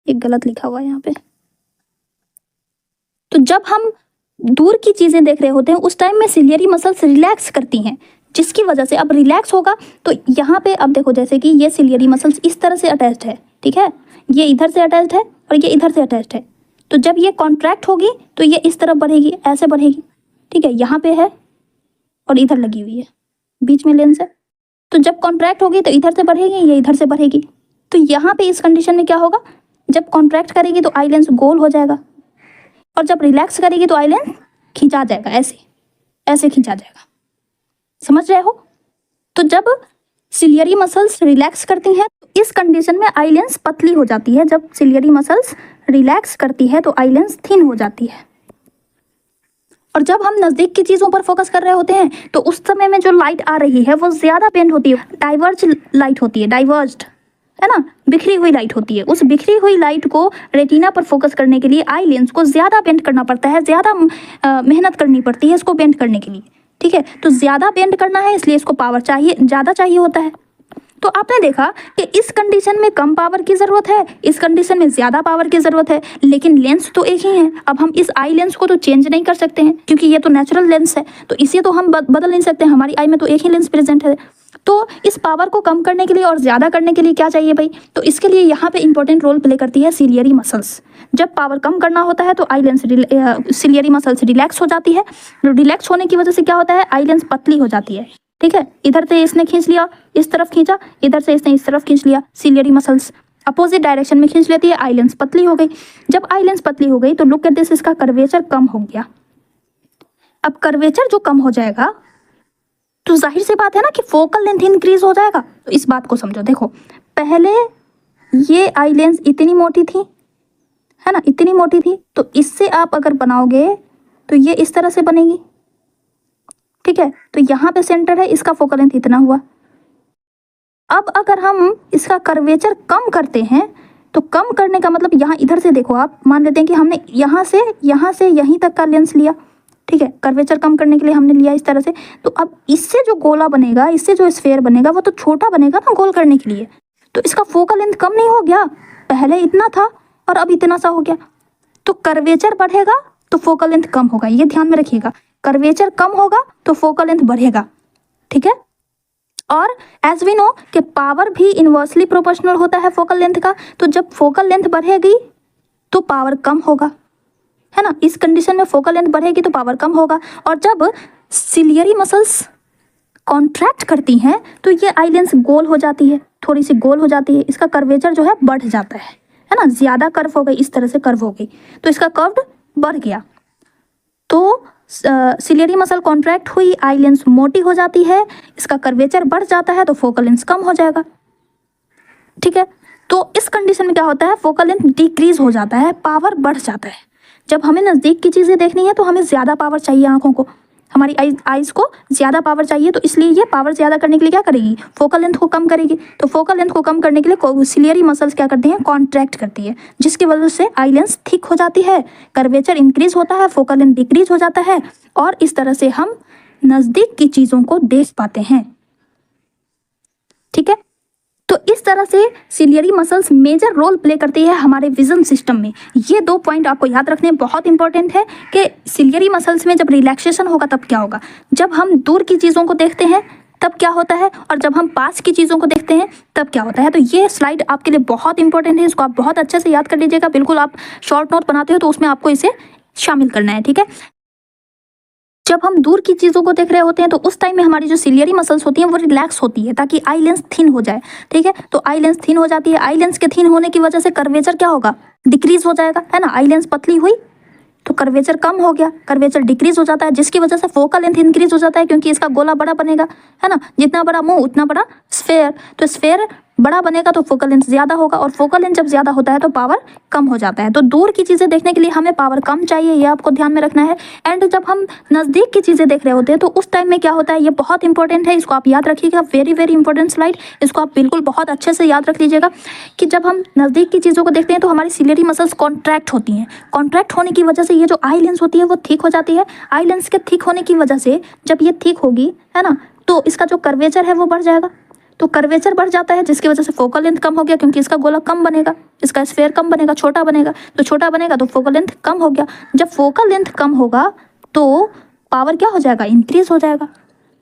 एक गलत लिखा हुआ है यहाँ पे। तो जब हम दूर की चीजें देख रहे होते हैं उस टाइम में सिलियरी मसल्स रिलैक्स करती हैं, जिसकी वजह से अब रिलैक्स होगा तो यहाँ पे अब देखो, जैसे कि ये सिलियरी मसल्स इस तरह से अटैच्ड है, ठीक है, ये इधर से अटैच्ड है और ये इधर से अटैच्ड है। तो जब ये कॉन्ट्रैक्ट होगी तो ये इस तरफ बढ़ेगी, ऐसे बढ़ेगी, ठीक है, यहाँ पे है और इधर लगी हुई है, बीच में लेंस है। तो जब कॉन्ट्रैक्ट होगी तो इधर से बढ़ेगी, ये इधर से बढ़ेगी। तो यहाँ पे इस कंडीशन में क्या होगा, जब कॉन्ट्रैक्ट करेगी तो आई लेंस गोल हो जाएगा और जब रिलैक्स करेगी तो आई लेंस खींचा जाएगा, ऐसे ऐसे खींचा जाएगा। समझ रहे हो? तो जब सिलियरी मसल्स रिलैक्स करती हैं तो इस कंडीशन में आई लेंस पतली हो जाती है। जब सिलियरी मसल्स रिलैक्स करती है तो आई लेंस थिन हो जाती है। और जब हम नज़दीक की चीज़ों पर फोकस कर रहे होते हैं तो उस समय में जो लाइट आ रही है वो ज़्यादा बेंड होती है, डाइवर्ज लाइट होती है, डाइवर्ज्ड, है ना, बिखरी हुई लाइट होती है। उस बिखरी हुई लाइट को रेटिना पर फोकस करने के लिए आई लेंस को ज़्यादा बेंड करना पड़ता है, ज़्यादा मेहनत करनी पड़ती है इसको बेंड करने के लिए, ठीक है। तो ज़्यादा बेंड करना है इसलिए इसको पावर चाहिए, ज़्यादा चाहिए होता है। तो आपने देखा कि इस कंडीशन में कम पावर की ज़रूरत है, इस कंडीशन में ज़्यादा पावर की ज़रूरत है, लेकिन लेंस तो एक ही है। अब हम इस आई लेंस को तो चेंज नहीं कर सकते हैं क्योंकि ये तो नेचुरल लेंस है, तो इसे तो हम बदल नहीं सकते, हमारी आई में तो एक ही लेंस प्रेजेंट है। तो इस पावर को कम करने के लिए और ज़्यादा करने के लिए क्या चाहिए भाई, तो इसके लिए यहाँ पे इंपॉर्टेंट रोल प्ले करती है सिलियरी मसल्स। जब पावर कम करना होता है तो eye lens ciliary muscles relax हो जाती है, रिलैक्स होने की वजह से क्या होता है, आई लेंस पतली हो जाती है, ठीक है। इधर से इसने खींच लिया, इस तरफ खींचा, इधर से इसने इस तरफ खींच लिया, सिलियरी मसल्स अपोजिट डायरेक्शन में खींच लेती है, आई लेंस पतली हो गई। जब आई लेंस पतली हो गई तो लुक एट दिस, इसका कर्वेचर कम हो गया। अब कर्वेचर जो कम हो जाएगा तो जाहिर सी बात है ना कि फोकल लेंथ इंक्रीज हो जाएगा। तो इस बात को समझो, देखो पहले ये आई लेंस इतनी मोटी थी, है ना, इतनी मोटी थी, तो इससे आप अगर बनाओगे तो ये इस तरह से बनेगी, ठीक है। तो यहाँ पे सेंटर है, इसका फोकल लेंथ इतना हुआ। अब अगर हम इसका कर्वेचर कम करते हैं तो कम करने का मतलब यहाँ इधर से देखो, आप मान लेते हैं कि हमने यहाँ से यहीं तक का लेंस लिया, ठीक है, कर्वेचर कम करने के लिए हमने लिया इस तरह से। तो अब इससे जो गोला बनेगा, इससे जो स्फेयर बनेगा वो तो छोटा बनेगा ना गोल करने के लिए, तो इसका फोकल लेंथ कम नहीं हो गया, पहले इतना था और अब इतना सा हो गया। तो कर्वेचर बढ़ेगा तो फोकल लेंथ कम होगा, ये ध्यान में रखिएगा, कर्वेचर कम होगा तो फोकल लेंथ बढ़ेगा, ठीक है। और एज वी नो कि पावर भी इनवर्सली प्रोपोर्शनल होता है फोकल लेंथ का, तो जब फोकल लेंथ बढ़ेगी तो पावर कम होगा, है ना। इस कंडीशन में फोकल लेंथ बढ़ेगी तो पावर कम होगा। और जब सिलियरी मसल्स कॉन्ट्रैक्ट करती हैं तो ये आई लेंस गोल हो जाती है, थोड़ी सी गोल हो जाती है, इसका कर्वेचर जो है बढ़ जाता है ना, ज़्यादा कर्व हो गई, इस तरह से कर्व हो गई तो इसका कर्व बढ़ गया। तो सिलियरी मसल कॉन्ट्रैक्ट हुई, आई लेंस मोटी हो जाती है, इसका कर्वेचर बढ़ जाता है तो फोकल लेंथ कम हो जाएगा, ठीक है। तो इस कंडीशन में क्या होता है, फोकल लेंथ डिक्रीज हो जाता है, पावर बढ़ जाता है। जब हमें नज़दीक की चीज़ें देखनी है तो हमें ज़्यादा पावर चाहिए, आंखों को, हमारी आइज़ को ज़्यादा पावर चाहिए, तो इसलिए ये पावर ज़्यादा करने के लिए क्या करेगी, फोकल लेंथ को कम करेगी। तो फोकल लेंथ को कम करने के लिए सिलियरी मसल्स क्या करती हैं, कॉन्ट्रैक्ट करती है, जिसकी वजह से आई लेंस थिक हो जाती है, कर्वेचर इंक्रीज होता है, फोकल लेंथ डिक्रीज हो जाता है, और इस तरह से हम नज़दीक की चीज़ों को देख पाते हैं, ठीक है। तो इस तरह से ciliary muscles major role play करती है हमारे विजन सिस्टम में। ये 2 पॉइंट आपको याद रखने बहुत इंपॉर्टेंट है कि सिलियरी मसल्स में जब रिलैक्सेशन होगा तब क्या होगा, जब हम दूर की चीज़ों को देखते हैं तब क्या होता है, और जब हम पास की चीज़ों को देखते हैं तब क्या होता है। तो ये स्लाइड आपके लिए बहुत इंपॉर्टेंट है, इसको आप बहुत अच्छे से याद कर लीजिएगा। बिल्कुल आप शॉर्ट नोट बनाते हो तो उसमें आपको इसे शामिल करना है, ठीक है। जब हम दूर की चीज़ों को देख रहे होते हैं तो उस टाइम में हमारी जो सिलियरी मसल्स होती हैं वो रिलैक्स होती है ताकि आई लेंस थिन हो जाए, ठीक है। तो आई लेंस थिन हो जाती है, आई लेंस के थिन होने की वजह से कर्वेचर क्या होगा, डिक्रीज हो जाएगा, है ना। आई लेंस पतली हुई तो कर्वेचर कम हो गया, कर्वेचर डिक्रीज हो जाता है, जिसकी वजह से फोकल लेंथ इंक्रीज हो जाता है क्योंकि इसका गोला बड़ा बनेगा, है ना। जितना बड़ा मुंह उतना बड़ा स्फेयर, तो स्फेयर बड़ा बनेगा तो फोकल लेंथ ज़्यादा होगा, और फोकल लेंथ जब ज़्यादा होता है तो पावर कम हो जाता है। तो दूर की चीज़ें देखने के लिए हमें पावर कम चाहिए, ये आपको ध्यान में रखना है। एंड जब हम नज़दीक की चीज़ें देख रहे होते हैं तो उस टाइम में क्या होता है, ये बहुत इंपॉर्टेंट है, इसको आप याद रखिएगा, वेरी वेरी इंपॉर्टेंट स्लाइड, इसको आप बिल्कुल बहुत अच्छे से याद रख लीजिएगा कि जब हम नज़दीक की चीज़ों को देखते हैं तो हमारी सिलियरी मसल्स कॉन्ट्रैक्ट होती हैं, कॉन्ट्रैक्ट होने की वजह से ये जो आई लेंस होती है वो थिक हो जाती है। आई लेंस के थिक होने की वजह से जब ये थिक होगी, है ना, तो इसका जो कर्वेचर है वो बढ़ जाएगा, तो कर्वेचर बढ़ जाता है जिसकी वजह से फोकल लेंथ कम हो गया क्योंकि इसका गोला कम बनेगा, इसका स्फेयर कम बनेगा, छोटा बनेगा, तो छोटा बनेगा तो फोकल लेंथ कम हो गया। जब फोकल लेंथ कम होगा तो पावर क्या हो जाएगा, इंक्रीज हो जाएगा,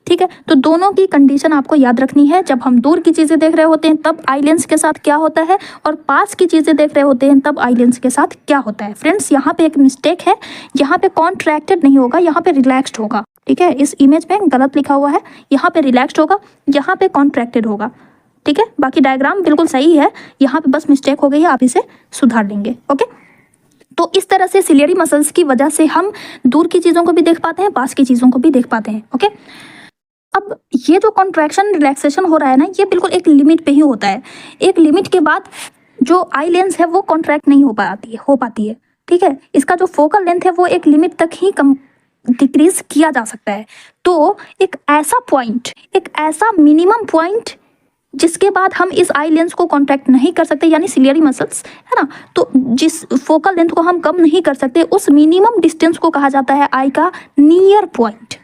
ठीक है। तो दोनों की कंडीशन आपको याद रखनी है। जब हम दूर की चीज़ें देख रहे होते हैं तब आई लेंस के साथ क्या होता है, और पास की चीज़ें देख रहे होते हैं तब आई लेंस के साथ क्या होता है। फ्रेंड्स यहाँ पे एक मिस्टेक है, यहाँ पे कॉन्ट्रैक्टेड नहीं होगा, यहाँ पे रिलैक्स्ड होगा, ठीक है। इस इमेज में गलत लिखा हुआ है, यहाँ पे रिलैक्स्ड होगा, यहाँ पे कॉन्ट्रैक्टेड होगा, ठीक है। बाकी डायग्राम बिल्कुल सही है, यहाँ पे बस मिस्टेक हो गई है, आप इसे सुधार लेंगे, ओके। तो इस तरह से सिलियरी मसल्स की वजह से हम दूर की चीज़ों को भी देख पाते हैं, पास की चीज़ों को भी देख पाते हैं, ओके। अब ये जो कॉन्ट्रैक्शन रिलैक्सेशन हो रहा है ना, ये बिल्कुल एक लिमिट पे ही होता है। एक लिमिट के बाद जो आई लेंस है वो कॉन्ट्रैक्ट नहीं हो पाती है, ठीक है। इसका जो फोकल लेंथ है वो एक लिमिट तक ही कम डिक्रीज किया जा सकता है। तो एक ऐसा पॉइंट, एक ऐसा मिनिमम पॉइंट जिसके बाद हम इस आई लेंस को कॉन्ट्रैक्ट नहीं कर सकते, यानी सिलियरी मसल्स है ना, तो जिस फोकल लेंथ को हम कम नहीं कर सकते, उस मिनिमम डिस्टेंस को कहा जाता है आई का नियर पॉइंट।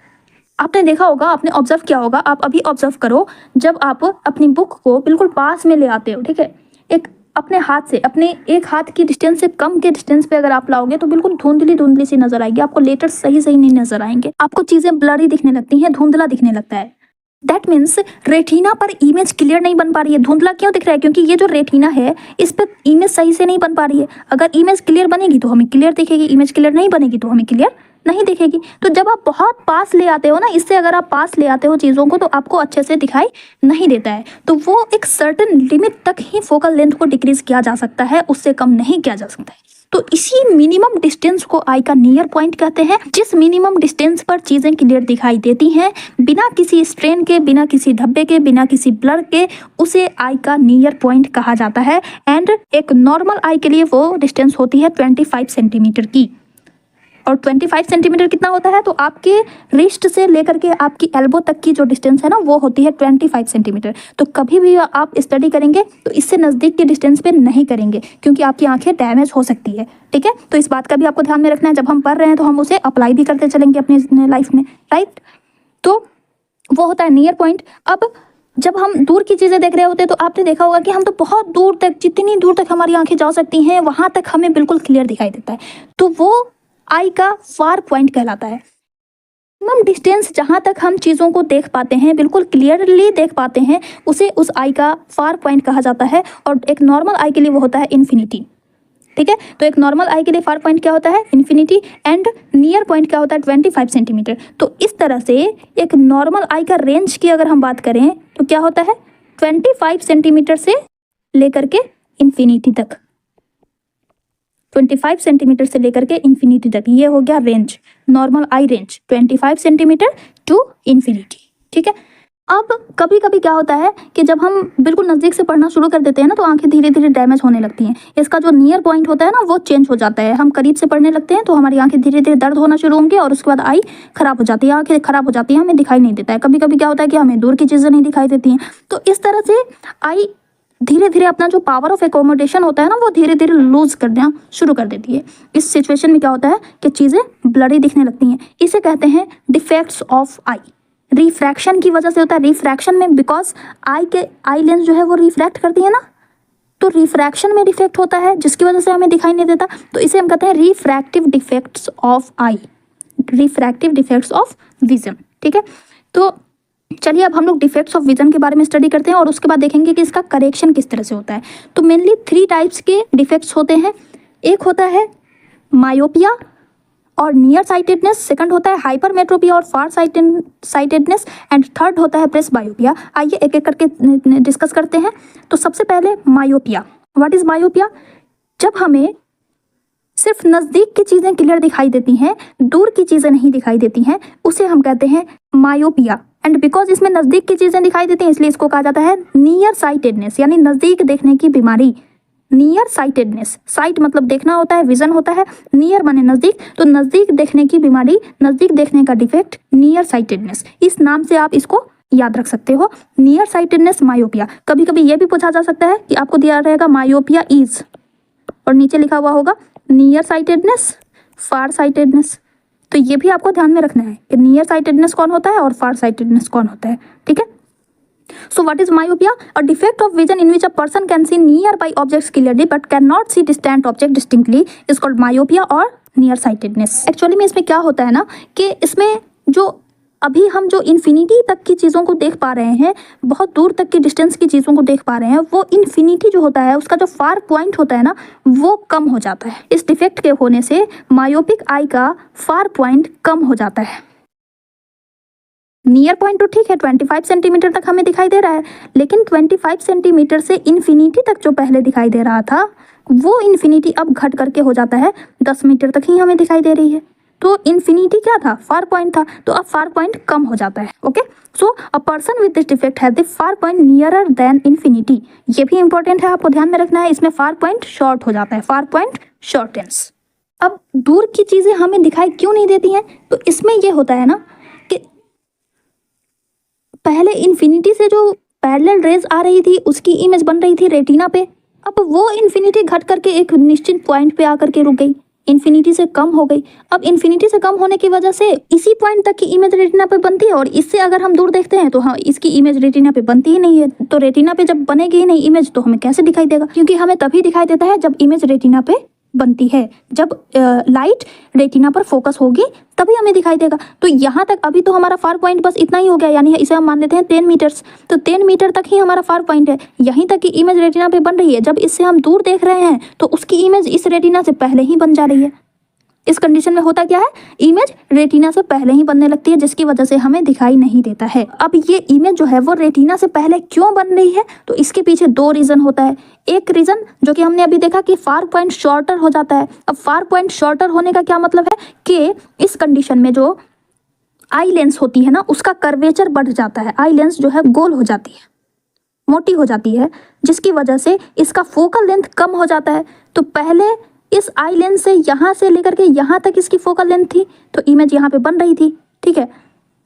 आपने देखा होगा, आपने ऑब्जर्व किया होगा, आप अभी ऑब्जर्व करो, जब आप अपनी बुक को बिल्कुल पास में ले आते हो, ठीक है, एक अपने हाथ से, अपने एक हाथ की डिस्टेंस से कम के डिस्टेंस पे अगर आप लाओगे तो बिल्कुल धुंधली धुंधली सी नजर आएगी, आपको लेटर्स सही सही नहीं नजर आएंगे, आपको चीजें ब्लरी दिखने लगती हैं, धुंधला दिखने लगता है। दैट मीन्स रेटिना पर इमेज क्लियर नहीं बन पा रही है। धुंधला क्यों दिख रहा है? क्योंकि ये जो रेटिना है इस पर इमेज सही से नहीं बन पा रही है। अगर इमेज क्लियर बनेगी तो हमें क्लियर दिखेगी, इमेज क्लियर नहीं बनेगी तो हमें क्लियर नहीं दिखेगी। तो जब आप बहुत पास ले आते हो ना, इससे अगर आप पास ले आते हो चीज़ों को तो आपको अच्छे से दिखाई नहीं देता है। तो वो एक सर्टेन लिमिट तक ही फोकल लेंथ को डिक्रीज किया जा सकता है, उससे कम नहीं किया जा सकता है। तो इसी मिनिमम डिस्टेंस को आई का नियर पॉइंट कहते हैं। जिस मिनिमम डिस्टेंस पर चीज़ें क्लियर दिखाई देती हैं बिना किसी स्ट्रेन के, बिना किसी धब्बे के, बिना किसी ब्लर के, उसे आई का नियर पॉइंट कहा जाता है। एंड एक नॉर्मल आई के लिए वो डिस्टेंस होती है 25 सेंटीमीटर की। और 25 सेंटीमीटर कितना होता है? तो आपके रिस्ट से लेकर के आपकी एल्बो तक की जो डिस्टेंस है ना, वो होती है 25 सेंटीमीटर। तो कभी भी आप स्टडी करेंगे तो इससे नज़दीक के डिस्टेंस पे नहीं करेंगे, क्योंकि आपकी आंखें डैमेज हो सकती है। ठीक है, तो इस बात का भी आपको ध्यान में रखना है। जब हम पढ़ रहे हैं तो हम उसे अप्लाई भी करते चलेंगे अपनी लाइफ में, राइट। तो वो होता है नियर पॉइंट। अब जब हम दूर की चीज़ें देख रहे होते हैं तो आपने देखा होगा कि हम तो बहुत दूर तक, जितनी दूर तक हमारी आंखें जा सकती हैं वहाँ तक हमें बिल्कुल क्लियर दिखाई देता है। तो वो आई का फार पॉइंट कहलाता है। मिनिमम डिस्टेंस जहाँ तक हम चीज़ों को देख पाते हैं, बिल्कुल क्लियरली देख पाते हैं, उसे उस आई का फार पॉइंट कहा जाता है। और एक नॉर्मल आई के लिए वो होता है इन्फिनिटी। ठीक है, तो एक नॉर्मल आई के लिए फार पॉइंट क्या होता है? इन्फिनिटी। एंड नियर पॉइंट क्या होता है? 25 सेंटीमीटर। तो इस तरह से एक नॉर्मल आई का रेंज की अगर हम बात करें तो क्या होता है? 25 सेंटीमीटर से लेकर के इन्फिनिटी तक, 25 सेंटीमीटर से लेकर के इन्फिनिटी तक, ये हो गया range, normal eye range 25 centimetre to infinity. ठीक है, अब कभी कभी क्या होता है कि जब हम बिल्कुल नज़दीक से पढ़ना शुरू कर देते हैं ना तो आंखें धीरे धीरे डैमेज होने लगती हैं। इसका जो नियर पॉइंट होता है ना वो चेंज हो जाता है। हम करीब से पढ़ने लगते हैं तो हमारी आंखें धीरे धीरे दर्द होना शुरू होंगी और उसके बाद आई खराब हो जाती है, आंखें खराब हो जाती हैं, हमें दिखाई नहीं देता है। कभी कभी क्या होता है कि हमें दूर की चीज़ें नहीं दिखाई देती हैं। तो इस तरह से आई धीरे धीरे अपना जो पावर ऑफ एकोमोडेशन होता है ना वो धीरे धीरे लूज करना शुरू कर देती है। इस सिचुएशन में क्या होता है कि चीज़ें ब्लरी दिखने लगती हैं। इसे कहते हैं डिफेक्ट्स ऑफ आई। रिफ्रैक्शन की वजह से होता है। रिफ्रैक्शन में बिकॉज आई लेंस जो है वो रिफ्रैक्ट करती है ना, तो रिफ्रैक्शन में डिफेक्ट होता है जिसकी वजह से हमें दिखाई नहीं देता। तो इसे हम कहते हैं refractive defects of I, refractive defects of vision. ठीक है, तो चलिए अब हम लोग डिफेक्ट्स ऑफ विजन के बारे में स्टडी करते हैं और उसके बाद देखेंगे कि इसका करेक्शन किस तरह से होता है। तो मेनली 3 टाइप्स के डिफेक्ट्स होते हैं। एक होता है मायोपिया और नियर साइटेडनेस, सेकंड होता है हाइपरमेट्रोपिया और फार साइटेडनेस, एंड थर्ड होता है प्रेसबायोपिया। आइए एक एक करके डिस्कस करते हैं। तो सबसे पहले मायोपिया। What is myopia? जब हमें सिर्फ नज़दीक की चीज़ें क्लियर दिखाई देती हैं, दूर की चीज़ें नहीं दिखाई देती हैं, उसे हम कहते हैं मायोपिया। एंड बिकॉज इसमें नज़दीक की चीज़ें दिखाई देती हैं इसलिए इसको कहा जाता है नियर साइटेडनेस, यानी नज़दीक देखने की बीमारी। नियर साइटेडनेस, साइट मतलब देखना होता है, विजन होता है, नियर माने नज़दीक, तो नज़दीक देखने की बीमारी, नज़दीक देखने का डिफेक्ट, नियर साइटेडनेस। इस नाम से आप इसको याद रख सकते हो, नियर साइटेडनेस मायोपिया। कभी कभी ये भी पूछा जा सकता है कि आपको दिया रहेगा मायोपिया इज और नीचे लिखा हुआ होगा नियर साइटेडनेस, फार साइटेडनेस। तो ये भी आपको ध्यान में रखना है कि नियर साइटेडनेस कौन होता है और फार साइटेडनेस कौन होता है। ठीक है, so what is myopia? A defect of vision in which a person can see nearby objects clearly but cannot see distant object distinctly is called myopia or nearsightedness. Actually में इसमें क्या होता है ना कि इसमें जो अभी हम जो इन्फिनिटी तक की चीज़ों को देख पा रहे हैं, बहुत दूर तक की डिस्टेंस की चीज़ों को देख पा रहे हैं, वो इन्फिनिटी जो होता है उसका जो फार पॉइंट होता है ना वो कम हो जाता है। इस डिफेक्ट के होने से मायोपिक आई का फार पॉइंट कम हो जाता है। नियर पॉइंट तो ठीक है 25 सेंटीमीटर तक हमें दिखाई दे रहा है, लेकिन 25 सेंटीमीटर से इन्फिनिटी तक जो पहले दिखाई दे रहा था वो इन्फिनिटी अब घट करके हो जाता है 10 मीटर तक ही हमें दिखाई दे रही है। तो इन्फिनिटी क्या था? फार पॉइंट था, तो अब फार पॉइंट कम हो जाता है। Okay, so a person with this defect has the far point nearer then infinity. ये भी इंपॉर्टेंट है, आपको ध्यान में रखना है। इसमें फार पॉइंट शॉर्ट हो जाता है, फार पॉइंट शॉर्टेंस। अब दूर की चीजें हमें दिखाई क्यों नहीं देती हैं? तो इसमें ये होता है ना कि पहले इन्फिनिटी से जो पैरेलल रेज आ रही थी उसकी इमेज बन रही थी रेटिना पे। अब वो इन्फिनिटी घट करके एक निश्चित पॉइंट पे आकर के रुक गई, इन्फिनिटी से कम हो गई। अब इन्फिनिटी से कम होने की वजह से इसी पॉइंट तक की इमेज रेटिना पे बनती है, और इससे अगर हम दूर देखते हैं तो हाँ इसकी इमेज रेटिना पे बनती ही नहीं है। तो रेटिना पे जब बनेगी ही नहीं इमेज तो हमें कैसे दिखाई देगा? क्योंकि हमें तभी दिखाई देता है जब इमेज रेटिना पे बनती है, जब लाइट रेटिना पर फोकस होगी तभी हमें दिखाई देगा। तो यहाँ तक अभी तो हमारा फार पॉइंट बस इतना ही हो गया, यानी इसे हम मान लेते हैं 10 मीटर्स। तो 10 मीटर तक ही हमारा फार पॉइंट है, यहीं तक की इमेज रेटिना पे बन रही है। जब इससे हम दूर देख रहे हैं तो उसकी इमेज इस रेटिना से पहले ही बन जा रही है। इस कंडीशन में होता क्या है, इमेज रेटिना से पहले ही बनने लगती है, जिसकी वजह से हमें दिखाई नहीं देता है। अब ये इमेज जो है वो रेटिना से पहले क्यों बन रही है? तो इसके पीछे दो रीजन होता है। एक रीजन जो कि हमने अभी देखा कि फार पॉइंट शॉर्टर हो जाता है। अब फार पॉइंट शॉर्टर होने का क्या मतलब है कि इस कंडीशन में जो आई लेंस होती है ना उसका कर्वेचर बढ़ जाता है, आई लेंस जो है गोल हो जाती है, मोटी हो जाती है, जिसकी वजह से इसका फोकल लेंथ कम हो जाता है। तो पहले इस आई लेंस से यहाँ से लेकर के यहाँ तक इसकी फोकल लेंथ थी, तो इमेज यहाँ पे बन रही थी, ठीक है।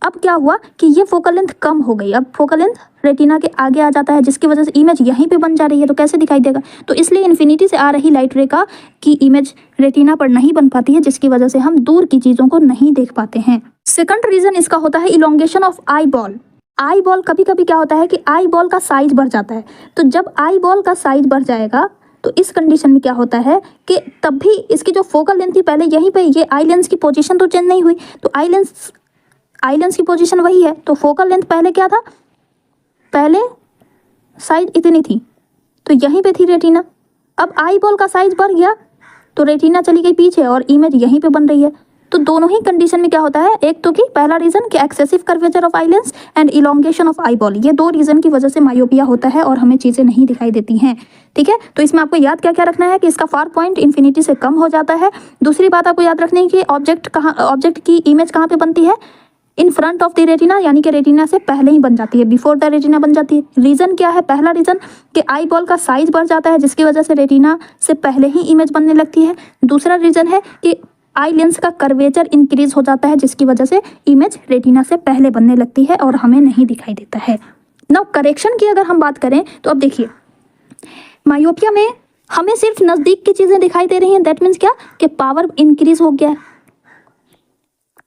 अब क्या हुआ कि ये फोकल लेंथ कम हो गई, अब फोकल लेंथ रेटिना के आगे आ जाता है, जिसकी वजह से इमेज यहीं पे बन जा रही है। तो कैसे दिखाई देगा? तो इसलिए इन्फिनिटी से आ रही लाइट रे का की इमेज रेटिना पर नहीं बन पाती है, जिसकी वजह से हम दूर की चीज़ों को नहीं देख पाते हैं। सेकंड रीजन इसका होता है elongation of eye ball. Eye ball कभी कभी क्या होता है कि आई बॉल का साइज बढ़ जाता है। तो जब आई बॉल का साइज बढ़ जाएगा तो इस कंडीशन में क्या होता है कि तब भी इसकी जो फोकल लेंथ थी पहले यहीं पे, ये आई लेंस की पोजीशन तो चेंज नहीं हुई, तो आई लेंस की पोजीशन वही है। तो फोकल लेंथ पहले क्या था, पहले साइज इतनी थी तो यहीं पे थी रेटिना। अब आई बॉल का साइज बढ़ गया तो रेटिना चली गई पीछे और इमेज यहीं पे बन रही है। तो दोनों ही कंडीशन में क्या होता है, एक तो कि पहला रीजन कि excessive curvature of eye lens and elongation of eye ball, ये दो रीजन की वजह से मायोपिया होता है और हमें चीज़ें नहीं दिखाई देती हैं, ठीक है। तो इसमें आपको याद क्या क्या रखना है कि इसका फार पॉइंट इन्फिनिटी से कम हो जाता है। दूसरी बात आपको याद रखनी है कि ऑब्जेक्ट की इमेज कहाँ पे बनती है, in front of the retina, यानी कि रेटिना से पहले ही बन जाती है, बिफोर द रेटिना बन जाती है। रीजन क्या है, पहला रीजन कि आई बॉल का साइज बढ़ जाता है, जिसकी वजह से रेटिना से पहले ही इमेज बनने लगती है। दूसरा रीजन है कि आई लेंस का कर्वेचर इंक्रीज हो जाता है, जिसकी वजह से इमेज रेटिना से पहले बनने लगती है और हमें नहीं दिखाई देता है। नाउ करेक्शन की अगर हम बात करें तो अब देखिए, मायोपिया में हमें सिर्फ नज़दीक की चीज़ें दिखाई दे रही हैं। दैट मीन्स क्या कि पावर इंक्रीज हो गया है,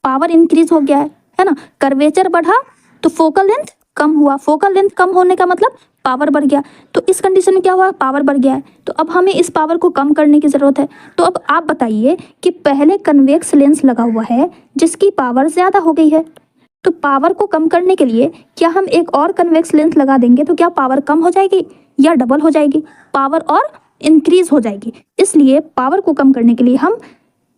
पावर इंक्रीज हो गया है ना। कर्वेचर बढ़ा तो फोकल लेंथ कम हुआ, फोकल लेंथ कम होने का मतलब पावर बढ़ गया। तो इस कंडीशन में क्या हुआ, पावर बढ़ गया है। तो अब हमें इस पावर को कम करने की ज़रूरत है। तो अब आप बताइए कि पहले कन्वेक्स लेंस लगा हुआ है जिसकी पावर ज़्यादा हो गई है, तो पावर को कम करने के लिए क्या हम एक और कन्वेक्स लेंस लगा देंगे तो क्या पावर कम हो जाएगी या डबल हो जाएगी? पावर और इंक्रीज हो जाएगी। इसलिए पावर को कम करने के लिए हम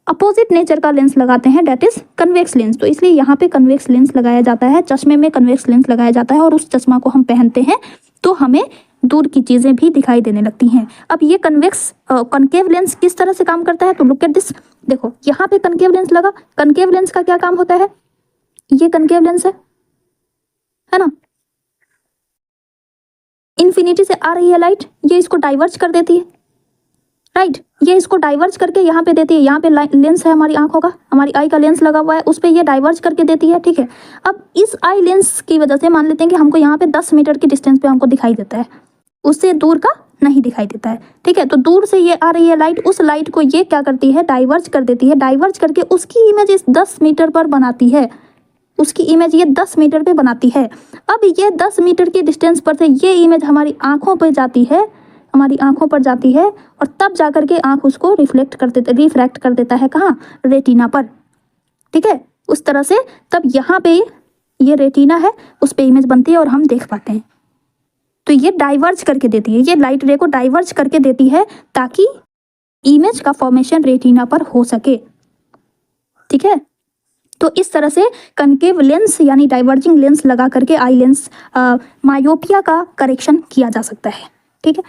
अपोजिट नेचर का लेंस लगाते हैं, डेट इज कन्वेक्स लेंस। तो इसलिए यहाँ पे कन्वेक्स लेंस लगाया जाता है, चश्मे में कन्वेक्स लेंस लगाया जाता है और उस चश्मा को हम पहनते हैं तो हमें दूर की चीज़ें भी दिखाई देने लगती हैं। अब ये कनकेव लेंस किस तरह से काम करता है, तो लुक एट दिस। देखो यहाँ पे कनकेव लेंस लगा, कनकेव लेंस का क्या काम होता है, ये कनकेव लेंस है ना, इन्फिनिटी से आ रही है लाइट, ये इसको डाइवर्ज कर देती है, राइट ये इसको डाइवर्ज करके यहाँ पे देती है। यहाँ पे लेंस है हमारी आंखों का, हमारी आई का लेंस लगा हुआ है, उस पर ये डाइवर्ज करके देती है, ठीक है। अब इस आई लेंस की वजह से मान लेते हैं कि हमको यहाँ पे 10 मीटर की डिस्टेंस पे हमको दिखाई देता है, उससे दूर का नहीं दिखाई देता है, ठीक है। तो दूर से ये आ रही है लाइट, उस लाइट को ये क्या करती है, डाइवर्ज कर देती है, डाइवर्ज करके उसकी इमेज इस 10 मीटर पर बनाती है, उसकी इमेज ये 10 मीटर पे बनाती है। अब ये 10 मीटर की डिस्टेंस पर से ये इमेज हमारी आंखों पर जाती है, हमारी आंखों पर जाती है और तब जाकर के आंख उसको रिफ्रैक्ट कर देता है, कहाँ, रेटिना पर, ठीक है। उस तरह से तब यहाँ पे ये रेटिना है, उस पे इमेज बनती है और हम देख पाते हैं। तो ये डाइवर्ज करके देती है, ये लाइट रे को डाइवर्ज करके देती है ताकि इमेज का फॉर्मेशन रेटिना पर हो सके, ठीक है। तो इस तरह से कनकेव लेंस यानी डाइवर्जिंग लेंस लगा करके आई लेंस मायोपिया का करेक्शन किया जा सकता है, ठीक है।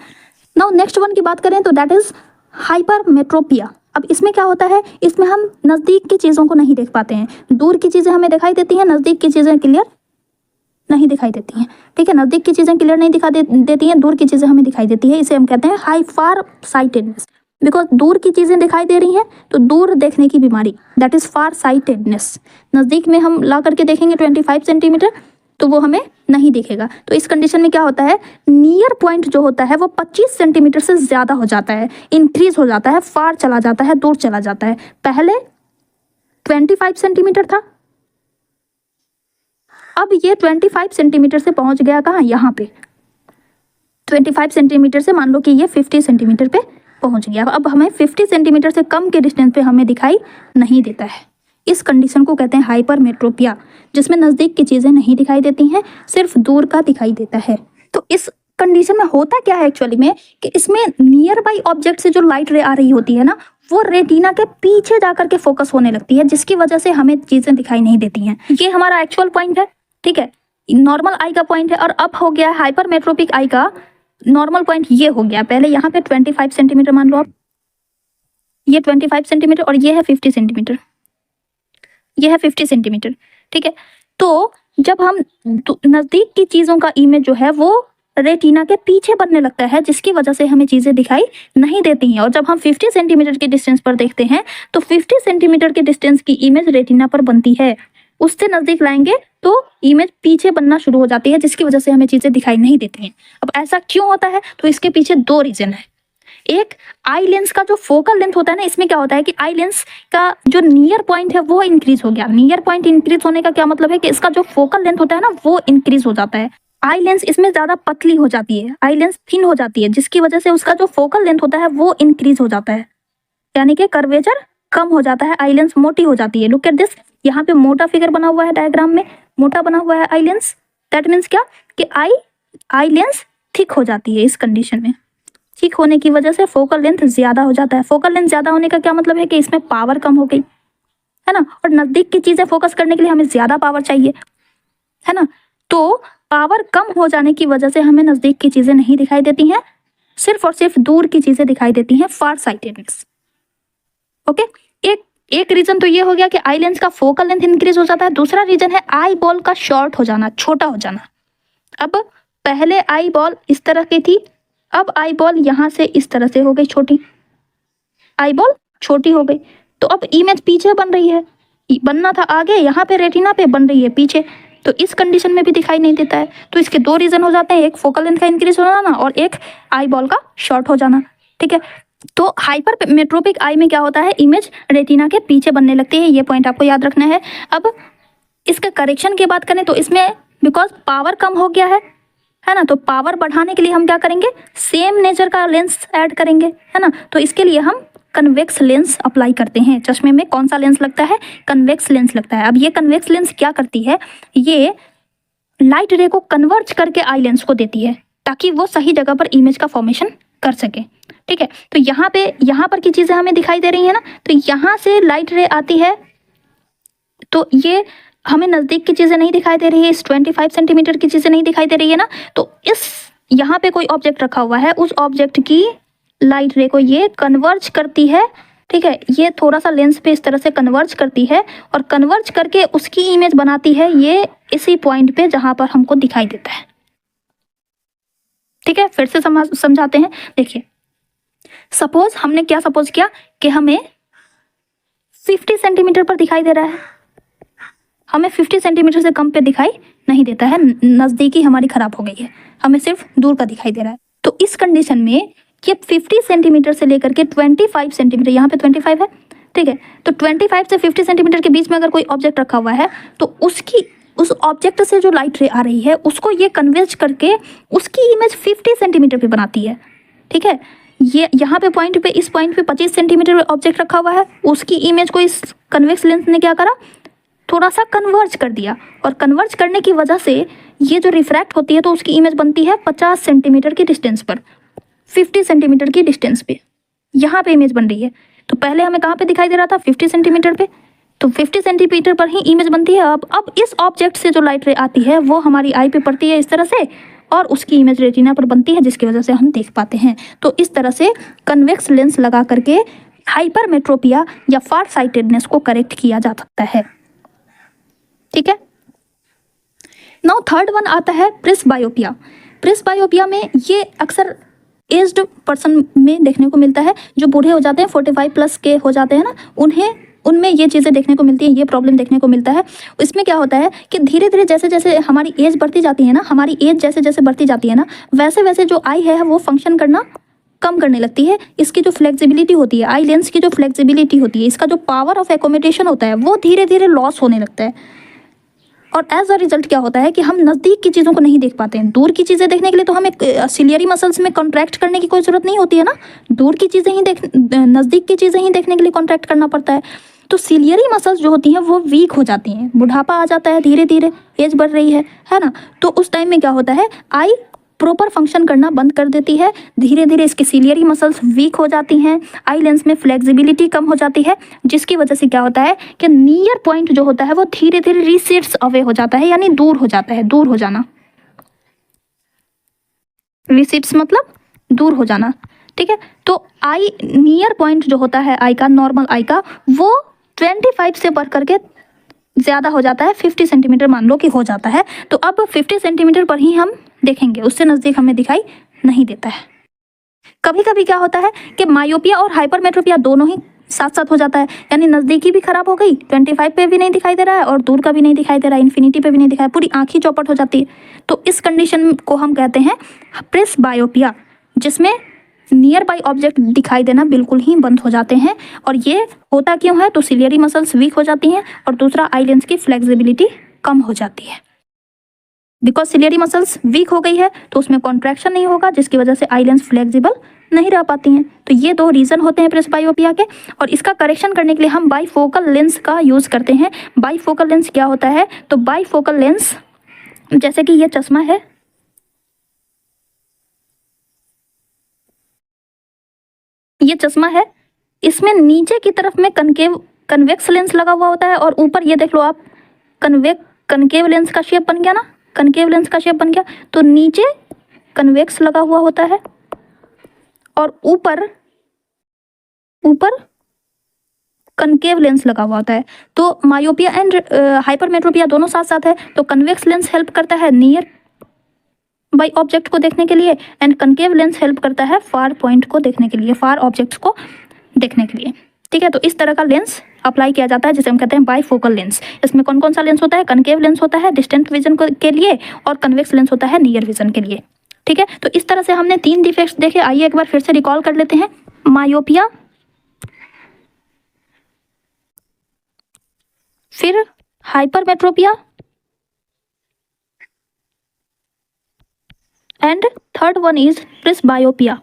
नाउ नेक्स्ट वन की बात करें तो दैट इज हाइपरमेट्रोपिया। अब इसमें क्या होता है, इसमें हम नज़दीक की चीज़ों को नहीं देख पाते हैं, दूर की चीज़ें हमें दिखाई देती हैं, नज़दीक की चीज़ें क्लियर नहीं दिखाई देती हैं, ठीक है। नज़दीक की चीज़ें क्लियर नहीं देती हैं, दूर की चीज़ें हमें दिखाई देती है, इसे हम कहते हैं हाई फार साइटेडनेस। बिकॉज दूर की चीज़ें दिखाई दे रही हैं, तो दूर देखने की बीमारी, दैट इज़ फार साइटेडनेस। नज़दीक में हम ला करके देखेंगे 25 सेंटीमीटर, तो वो हमें नहीं दिखेगा। तो इस कंडीशन में क्या होता है, नियर पॉइंट जो होता है वो 25 सेंटीमीटर से ज़्यादा हो जाता है, इंक्रीज हो जाता है, फार चला जाता है, दूर चला जाता है। पहले 25 सेंटीमीटर था, अब ये 25 सेंटीमीटर से पहुंच गया कहाँ, यहाँ पे 25 सेंटीमीटर से मान लो कि ये 50 सेंटीमीटर पे पहुंच गया। अब हमें 50 सेंटीमीटर से कम के डिस्टेंस पे हमें दिखाई नहीं देता है। इस कंडीशन को कहते हैं हाइपरमेट्रोपिया, जिसमें नज़दीक की चीज़ें नहीं दिखाई देती हैं, सिर्फ दूर का दिखाई देता है। तो इस कंडीशन में होता क्या है एक्चुअली में, कि इसमें नियर बाई ऑब्जेक्ट से जो लाइट रे आ रही होती है ना, वो रेटिना के पीछे जाकर के फोकस होने लगती है, जिसकी वजह से हमें चीज़ें दिखाई नहीं देती हैं। ये हमारा एक्चुअल पॉइंट है, ठीक है, नॉर्मल आई का पॉइंट है। और अब हो गया हाइपरमेट्रोपिक आई का नॉर्मल पॉइंट, ये हो गया। पहले यहाँ पे 25 सेंटीमीटर मान लो आप, ये 25 सेंटीमीटर और ये है 50 सेंटीमीटर, ये है 50 सेंटीमीटर, ठीक है। तो जब हम नज़दीक की चीज़ों का इमेज जो है वो रेटिना के पीछे बनने लगता है, जिसकी वजह से हमें चीज़ें दिखाई नहीं देती हैं। और जब हम 50 सेंटीमीटर के डिस्टेंस पर देखते हैं, तो 50 सेंटीमीटर के डिस्टेंस की इमेज रेटिना पर बनती है। उससे नज़दीक लाएंगे तो इमेज पीछे बनना शुरू हो जाती है, जिसकी वजह से हमें चीज़ें दिखाई नहीं देती हैं। अब ऐसा क्यों होता है, तो इसके पीछे दो रीज़न है। एक, आई लेंस का जो फोकल लेंथ होता है ना, इसमें क्या होता है कि आई लेंस का जो नियर पॉइंट है वो इंक्रीज हो गया। नियर पॉइंट इंक्रीज होने का क्या मतलब है कि इसका जो फोकल लेंथ होता है ना वो इंक्रीज हो जाता है। आई लेंस इसमें ज़्यादा पतली हो जाती है, आई लेंस थिन हो जाती है, जिसकी वजह से उसका जो फोकल लेंथ होता है वो इंक्रीज हो जाता है, यानी कि कर्वेचर कम हो जाता है, आई लेंस मोटी हो जाती है। लुक एट दिस, यहाँ पे मोटा फिगर बना हुआ है डायग्राम में, मोटा बना हुआ है आई लेंस। दैट मीन्स क्या कि आई लेंस थिक हो जाती है। इस कंडीशन में थिक होने की वजह से फोकल लेंथ ज्यादा हो जाता है। फोकल लेंथ ज्यादा होने का क्या मतलब है कि इसमें पावर कम हो गई है ना, और नजदीक की चीजें फोकस करने के लिए हमें ज्यादा पावर चाहिए, है ना। तो पावर कम हो जाने की वजह से हमें नजदीक की चीजें नहीं दिखाई देती हैं, सिर्फ और सिर्फ दूर की चीजें दिखाई देती हैं, फार साइटेडनेस। ओके, एक रीजन तो ये हो गया कि आई लेंस का फोकल लेंथ इंक्रीज हो जाता है। दूसरा रीजन है आई बॉल का शॉर्ट हो जाना, छोटा हो जाना। अब पहले आई बॉल इस तरह की थी, अब आई बॉल यहाँ से इस तरह से हो गई छोटी, आई बॉल छोटी हो गई। तो अब इमेज पीछे बन रही है, बनना था आगे, यहाँ पे रेटिना पे बन रही है पीछे, तो इस कंडीशन में भी दिखाई नहीं देता है। तो इसके दो रीजन हो जाते हैं, एक फोकल लेंथ का इंक्रीज हो जाना और एक आई बॉल का शॉर्ट हो जाना, ठीक है। तो हाइपरमेट्रोपिक आई में क्या होता है, इमेज रेटिना के पीछे बनने लगती है, ये पॉइंट आपको याद रखना है। अब इसका करेक्शन की बात करें तो इसमें बिकॉज पावर कम हो गया है ना, तो पावर बढ़ाने के लिए हम क्या करेंगे, सेम नेचर का लेंस ऐड करेंगे, है ना। तो इसके लिए हम कन्वेक्स लेंस अप्लाई करते हैं। चश्मे में कौन सा लेंस लगता है, कन्वेक्स लेंस लगता है। अब ये कन्वेक्स लेंस क्या करती है, ये लाइट रे को कन्वर्ज करके आई लेंस को देती है, ताकि वो सही जगह पर इमेज का फॉर्मेशन कर सके, ठीक है। तो यहाँ पर की चीज़ें हमें दिखाई दे रही है ना, तो यहाँ से लाइट रे आती है, तो ये हमें नज़दीक की चीज़ें नहीं दिखाई दे रही है, इस 25 सेंटीमीटर की चीज़ें नहीं दिखाई दे रही है ना। तो इस यहाँ पे कोई ऑब्जेक्ट रखा हुआ है, उस ऑब्जेक्ट की लाइट रे को ये कन्वर्ज करती है, ठीक है। ये थोड़ा सा लेंस पे इस तरह से कन्वर्ज करती है और कन्वर्ज करके उसकी इमेज बनाती है ये इसी पॉइंट पे जहाँ पर हमको दिखाई देता है, ठीक है। फिर से समझाते हैं। देखिए, सपोज हमने क्या सपोज किया कि हमें 50 सेंटीमीटर पर दिखाई दे रहा है, हमें 50 सेंटीमीटर से कम पे दिखाई नहीं देता है, नज़दीकी हमारी खराब हो गई है, हमें सिर्फ दूर का दिखाई दे रहा है। तो इस कंडीशन में ये 50 सेंटीमीटर से लेकर के 25 सेंटीमीटर, यहाँ पे 25 है, ठीक है। तो 25 से 50 सेंटीमीटर के बीच में अगर कोई ऑब्जेक्ट रखा हुआ है, तो उस ऑब्जेक्ट से जो लाइट रे आ रही है उसको ये कन्वर्ज करके उसकी इमेज 50 सेंटीमीटर पे बनाती है, ठीक है। ये यहाँ पे पॉइंट पे, इस पॉइंट पे 25 सेंटीमीटर ऑब्जेक्ट रखा हुआ है, उसकी इमेज को इस कन्वेक्स लेंस ने क्या करा, थोड़ा सा कन्वर्ज कर दिया, और कन्वर्ज करने की वजह से ये जो रिफ्रैक्ट होती है तो उसकी इमेज बनती है 50 सेंटीमीटर की डिस्टेंस पर, 50 सेंटीमीटर की डिस्टेंस पे यहाँ पे इमेज बन रही है। तो पहले हमें कहाँ पे दिखाई दे रहा था, 50 सेंटीमीटर पे, तो 50 सेंटीमीटर पर ही इमेज बनती है। अब इस ऑब्जेक्ट से जो लाइट रे आती है वो हमारी आई पे पड़ती है इस तरह से, और उसकी इमेज रेटिना पर बनती है, जिसकी वजह से हम देख पाते हैं। तो इस तरह से कन्वेक्स लेंस लगा करके हाइपरमेट्रोपिया या फार साइटेडनेस को करेक्ट किया जा सकता है, ठीक है। नाउ थर्ड वन आता है प्रेसबायोपिया। प्रेसबायोपिया में ये अक्सर एज्ड पर्सन में देखने को मिलता है, जो बूढ़े हो जाते हैं 45+ के हो जाते हैं ना, उनमें ये चीज़ें देखने को मिलती हैं, ये प्रॉब्लम देखने को मिलता है। इसमें क्या होता है कि धीरे धीरे जैसे जैसे हमारी एज बढ़ती जाती है ना, हमारी एज जैसे जैसे बढ़ती जाती है ना, वैसे वैसे जो आई है वो फंक्शन करना कम करने लगती है। इसकी जो फ्लेक्सिबिलिटी होती है, आई लेंस की जो फ्लेक्सिबिलिटी होती है, इसका जो पावर ऑफ एकोमोडेशन होता है वो धीरे धीरे लॉस होने लगता है। और एज अ रिजल्ट क्या होता है कि हम नज़दीक की चीज़ों को नहीं देख पाते हैं। दूर की चीज़ें देखने के लिए तो हमें सिलियरी मसल्स में कॉन्ट्रैक्ट करने की कोई ज़रूरत नहीं होती है ना, दूर की चीज़ें ही नज़दीक की चीज़ें ही देखने के लिए कॉन्ट्रैक्ट करना पड़ता है। तो सिलियरी मसल्स जो होती हैं वो वीक हो जाती हैं, बुढ़ापा आ जाता है, धीरे धीरे एज बढ़ रही है ना। तो उस टाइम में क्या होता है, आई प्रॉपर फंक्शन करना बंद कर देती है, धीरे धीरे इसकी सिलियरी मसल्स वीक हो जाती हैं, आई लेंस में फ्लेक्सिबिलिटी कम हो जाती है, जिसकी वजह से क्या होता है कि नियर पॉइंट जो होता है वो धीरे धीरे रिसीड्स अवे हो जाता है, यानी दूर हो जाता है, दूर हो जाना। रिसीड्स मतलब दूर हो जाना, ठीक है। तो आई नियर पॉइंट जो होता है आई का, नॉर्मल आई का, वो 25 से बढ़ करके ज़्यादा हो जाता है, 50 सेंटीमीटर मान लो कि हो जाता है। तो अब 50 सेंटीमीटर पर ही हम देखेंगे, उससे नज़दीक हमें दिखाई नहीं देता है। कभी कभी क्या होता है कि मायोपिया और हाइपरमेट्रोपिया दोनों ही साथ साथ हो जाता है, यानी नज़दीकी भी खराब हो गई, 25 पे भी नहीं दिखाई दे रहा है और दूर का भी नहीं दिखाई दे रहा है, इन्फिनिटी पे भी नहीं दिखाई, पूरी आँख ही चौपट हो जाती है। तो इस कंडीशन को हम कहते हैं प्रेसबायोपिया, जिसमें नियर बाई ऑब्जेक्ट दिखाई देना बिल्कुल ही बंद हो जाते हैं। और ये होता क्यों है, तो सिलियरी मसल्स वीक हो जाती हैं और दूसरा आई लेंस की फ्लेक्सिबिलिटी कम हो जाती है। बिकॉज सिलियरी मसल्स वीक हो गई है तो उसमें कॉन्ट्रैक्शन नहीं होगा, जिसकी वजह से आई लेंस फ्लेक्सिबल नहीं रह पाती हैं। तो ये दो रीज़न होते हैं प्रेसबायोपिया के, और इसका करेक्शन करने के लिए हम बाईफोकल लेंस का यूज़ करते हैं। बाईफोकल लेंस क्या होता है, तो बाईफोकल लेंस जैसे कि ये चश्मा है, ये चश्मा है, इसमें नीचे की तरफ में कन्वेक्स लेंस लगा हुआ होता है और ऊपर ये देख लो आप, कनकेव लेंस का शेप बन गया ना, कनकेव लेंस का शेप बन गया। तो नीचे कन्वेक्स लगा हुआ होता है और ऊपर कनकेव लेंस लगा हुआ होता है। तो मायोपिया एंड हाइपरमेट्रोपिया दोनों साथ साथ है। तो कन्वेक्स लेंस हेल्प करता है नियर बाई ऑब्जेक्ट को देखने के लिए, एंड कनकेव लेंस हेल्प करता है फार पॉइंट को देखने के लिए, फार ऑब्जेक्ट्स को देखने के लिए, ठीक है। तो इस तरह का लेंस अप्लाई किया जाता है जिसे हम कहते हैं बाईफोकल लेंस। इसमें कौन कौन सा लेंस होता है, कनकेव लेंस होता है डिस्टेंट विजन के लिए, और कन्वेक्स लेंस होता है नियर विजन के लिए, ठीक है। तो इस तरह से हमने 3 डिफेक्ट्स देखे। आइए एक बार फिर से रिकॉल कर लेते हैं। मायोपिया, फिर hypermetropia, and third one is presbyopia.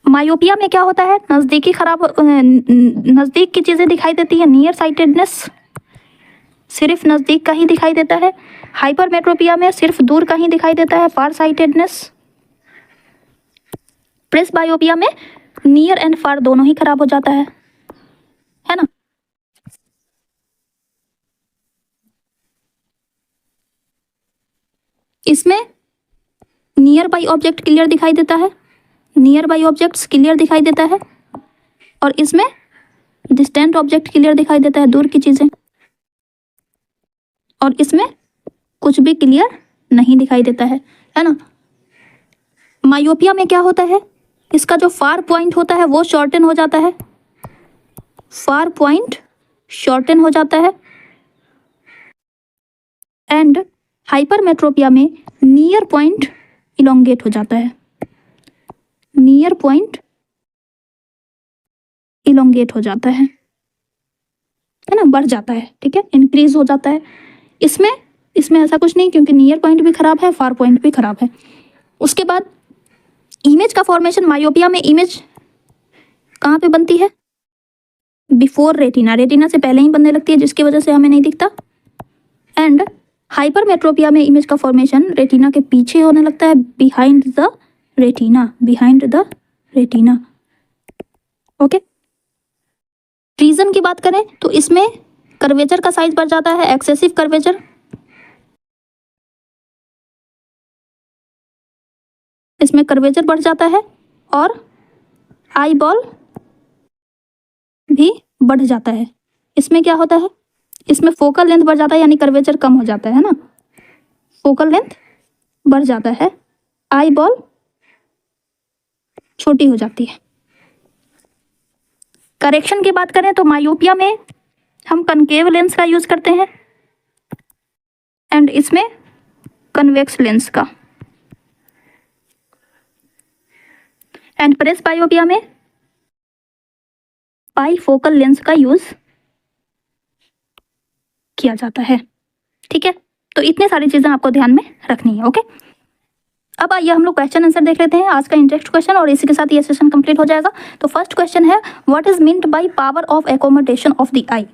Myopia में क्या होता है, नज़दीक की चीज़ें दिखाई देती है, नियर साइटेडनेस, सिर्फ नज़दीक का ही दिखाई देता है। हाइपरमेट्रोपिया में सिर्फ दूर का ही दिखाई देता है, फार साइटेडनेस। प्रेसबायोपिया में नियर एंड फार दोनों ही खराब हो जाता है ना। इसमें नियर बाई ऑब्जेक्ट क्लियर दिखाई देता है, नियर बाई ऑब्जेक्ट्स क्लियर दिखाई देता है, और इसमें डिस्टेंट ऑब्जेक्ट क्लियर दिखाई देता है, दूर की चीज़ें, और इसमें कुछ भी क्लियर नहीं दिखाई देता है ना। मायोपिया में क्या होता है, इसका जो फार पॉइंट होता है वो शॉर्टन हो जाता है, फार पॉइंट शॉर्टन हो जाता है, एंड हाइपरमेट्रोपिया में नियर पॉइंट इलोंगेट हो जाता है, नियर पॉइंट इलोंगेट हो जाता है ना, बढ़ जाता है, ठीक है, इंक्रीज हो जाता है। इसमें ऐसा कुछ नहीं, क्योंकि नियर पॉइंट भी खराब है, फार पॉइंट भी खराब है। उसके बाद इमेज का फॉर्मेशन, मायोपिया में इमेज कहाँ पे बनती है, बिफोर रेटिना, रेटिना से पहले ही बनने लगती है, जिसकी वजह से हमें नहीं दिखता। एंड हाइपरमेट्रोपिया में इमेज का फॉर्मेशन रेटिना के पीछे होने लगता है, behind the retina, behind the retina, okay. Reason की बात करें तो इसमें कर्वेचर का साइज बढ़ जाता है, एक्सेसिव कर्वेचर, इसमें कर्वेचर बढ़ जाता है, और आई बॉल भी बढ़ जाता है। इसमें क्या होता है, इसमें फोकल लेंथ बढ़ जाता है, यानी कर्वेचर कम हो जाता है ना, फोकल लेंथ बढ़ जाता है, आई बॉल छोटी हो जाती है। करेक्शन की बात करें तो मायोपिया में हम कनकेव लेंस का यूज करते हैं एंड इसमें कन्वेक्स लेंस का, एंड प्रेसबायोपिया में बाइफोकल लेंस का यूज किया जाता है। ठीक है, तो इतनी सारी चीजें आपको ध्यान में रखनी है। ओके, अब आइए हम लोग क्वेश्चन आंसर देख लेते हैं, आज का इंटरेस्ट क्वेश्चन, और इसी के साथ ये सेशन कंप्लीट हो जाएगा। तो फर्स्ट क्वेश्चन है, what is meant by power of accommodation of the eye.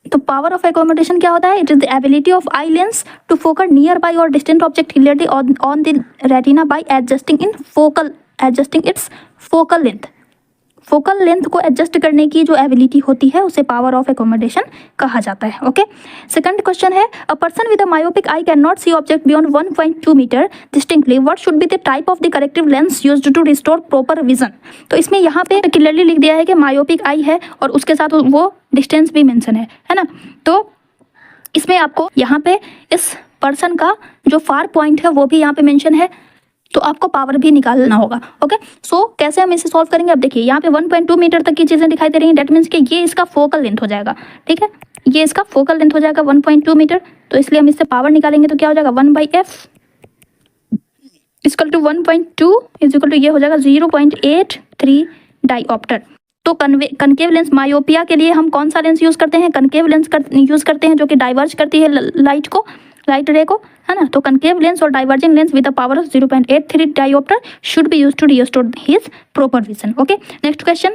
तो पावर ऑफ एकोमोडेशन क्या होता है? It is the ability of eye lens to focus nearby और distant object clearly on the retina by adjusting its focal length. Focal length को adjust करने की जो ability होती है उसे पावर ऑफ एकोमोडेशन कहा जाता है। ओके, सेकंड क्वेश्चन है, a person with a myopic eye can not see object beyond 1.2 metre distinctly, what should be the type of the corrective lens used to restore proper vision. तो इसमें यहाँ पे clearly लिख दिया है कि myopic eye है और उसके साथ वो डिस्टेंस भी मेंशन है ना। तो इसमें आपको यहाँ पे इस पर्सन का जो फार पॉइंट है वो भी यहाँ पे मेंशन है, तो आपको पावर भी निकालना होगा। ओके, सो कैसे हम इसे सॉल्व करेंगे? अब देखिए यहाँ पे 1.2 मीटर तक की चीज़ें दिखाई दे रही हैं, डेट मीन्स कि ये इसका फोकल लेंथ हो जाएगा। ठीक है, ये इसका फोकल लेंथ हो जाएगा 1.2 मीटर, तो इसलिए हम इससे पावर निकालेंगे तो क्या हो जाएगा 1/f equal to 1.2 is equal to ये हो जाएगा 0.83 डाइऑप्टर। तो कनकेव लेंस मायोपिया के लिए हम कौन सा लेंस यूज़ करते हैं? कनकेव लेंस यूज़ करते हैं, जो कि डाइवर्ज करती है लाइट रे को, है ना। तो कनकेव लेंस और diverging lens with the power of 0.83 dioptre should be used to restore his proper vision. Okay, next question,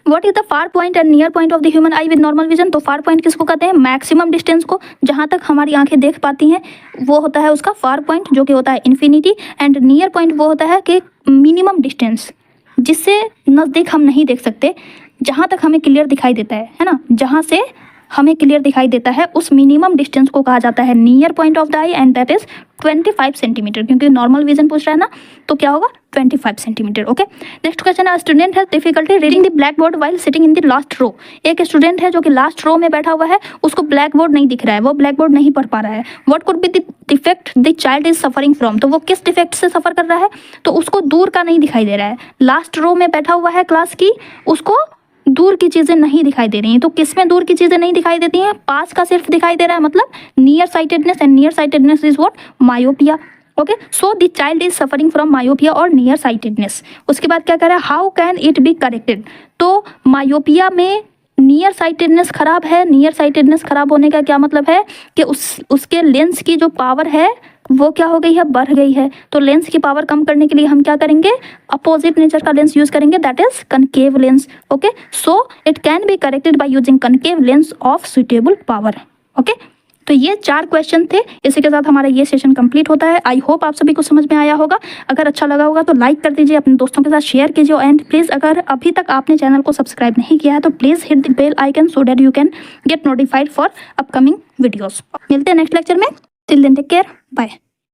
what is the far point and near point of the human eye with normal vision. तो far point किसको कहते हैं? Maximum distance को, जहां तक हमारी आंखें देख पाती हैं वो होता है उसका फार पॉइंट, जो कि होता है इन्फिनिटी, एंड नियर पॉइंट वो होता है कि मिनिमम डिस्टेंस, जिससे नज़दीक हम नहीं देख सकते, जहां तक हमें क्लियर दिखाई देता है ना, जहां से हमें क्लियर दिखाई देता है उस मिनिमम डिस्टेंस को कहा जाता है near point of the eye, and that is 25 centimetre, क्योंकि नॉर्मल विजन पूछ रहा है ना, तो क्या होगा 25 सेंटीमीटर। ओके, नेक्स्ट क्वेश्चन है, student has difficulty reading the black board while sitting in the last row. एक स्टूडेंट है जो कि लास्ट रो में बैठा हुआ है, उसको ब्लैक बोर्ड नहीं दिख रहा है, वो ब्लैक बोर्ड नहीं पढ़ पा रहा है। What could be the defect the child is suffering from. तो वो किस डिफेक्ट से सफर कर रहा है? तो उसको दूर का नहीं दिखाई दे रहा है, लास्ट रो में बैठा हुआ है क्लास की, उसको दूर की चीज़ें नहीं दिखाई दे रही हैं। तो किस में दूर की चीज़ें नहीं दिखाई देती हैं? पास का सिर्फ दिखाई दे रहा है, मतलब near sightedness, and near sightedness is what? Myopia. Okay, so the child is suffering from myopia और नियर साइटेडनेस। उसके बाद क्या कह रहा है? How can it be corrected. तो मायोपिया में नियर साइटेडनेस खराब है, नियर साइटेडनेस खराब होने का क्या मतलब है कि उसके लेंस की जो पावर है वो क्या हो गई है? बढ़ गई है। तो लेंस की पावर कम करने के लिए हम क्या करेंगे? अपोजिट नेचर का लेंस यूज करेंगे, that is concave lens. Okay, so it can be corrected by using concave lens of suitable power. Okay, तो ये 4 क्वेश्चन थे, इसी के साथ हमारा ये सेशन कंप्लीट होता है। आई होप आप सभी को समझ में आया होगा। अगर अच्छा लगा होगा तो लाइक कर दीजिए, अपने दोस्तों के साथ शेयर कीजिए, एंड प्लीज़ अगर अभी तक आपने चैनल को सब्सक्राइब नहीं किया है तो please hit the bell icon so that you can get notified for upcoming videos. मिलते हैं नेक्स्ट लेक्चर में, till then take care, bye.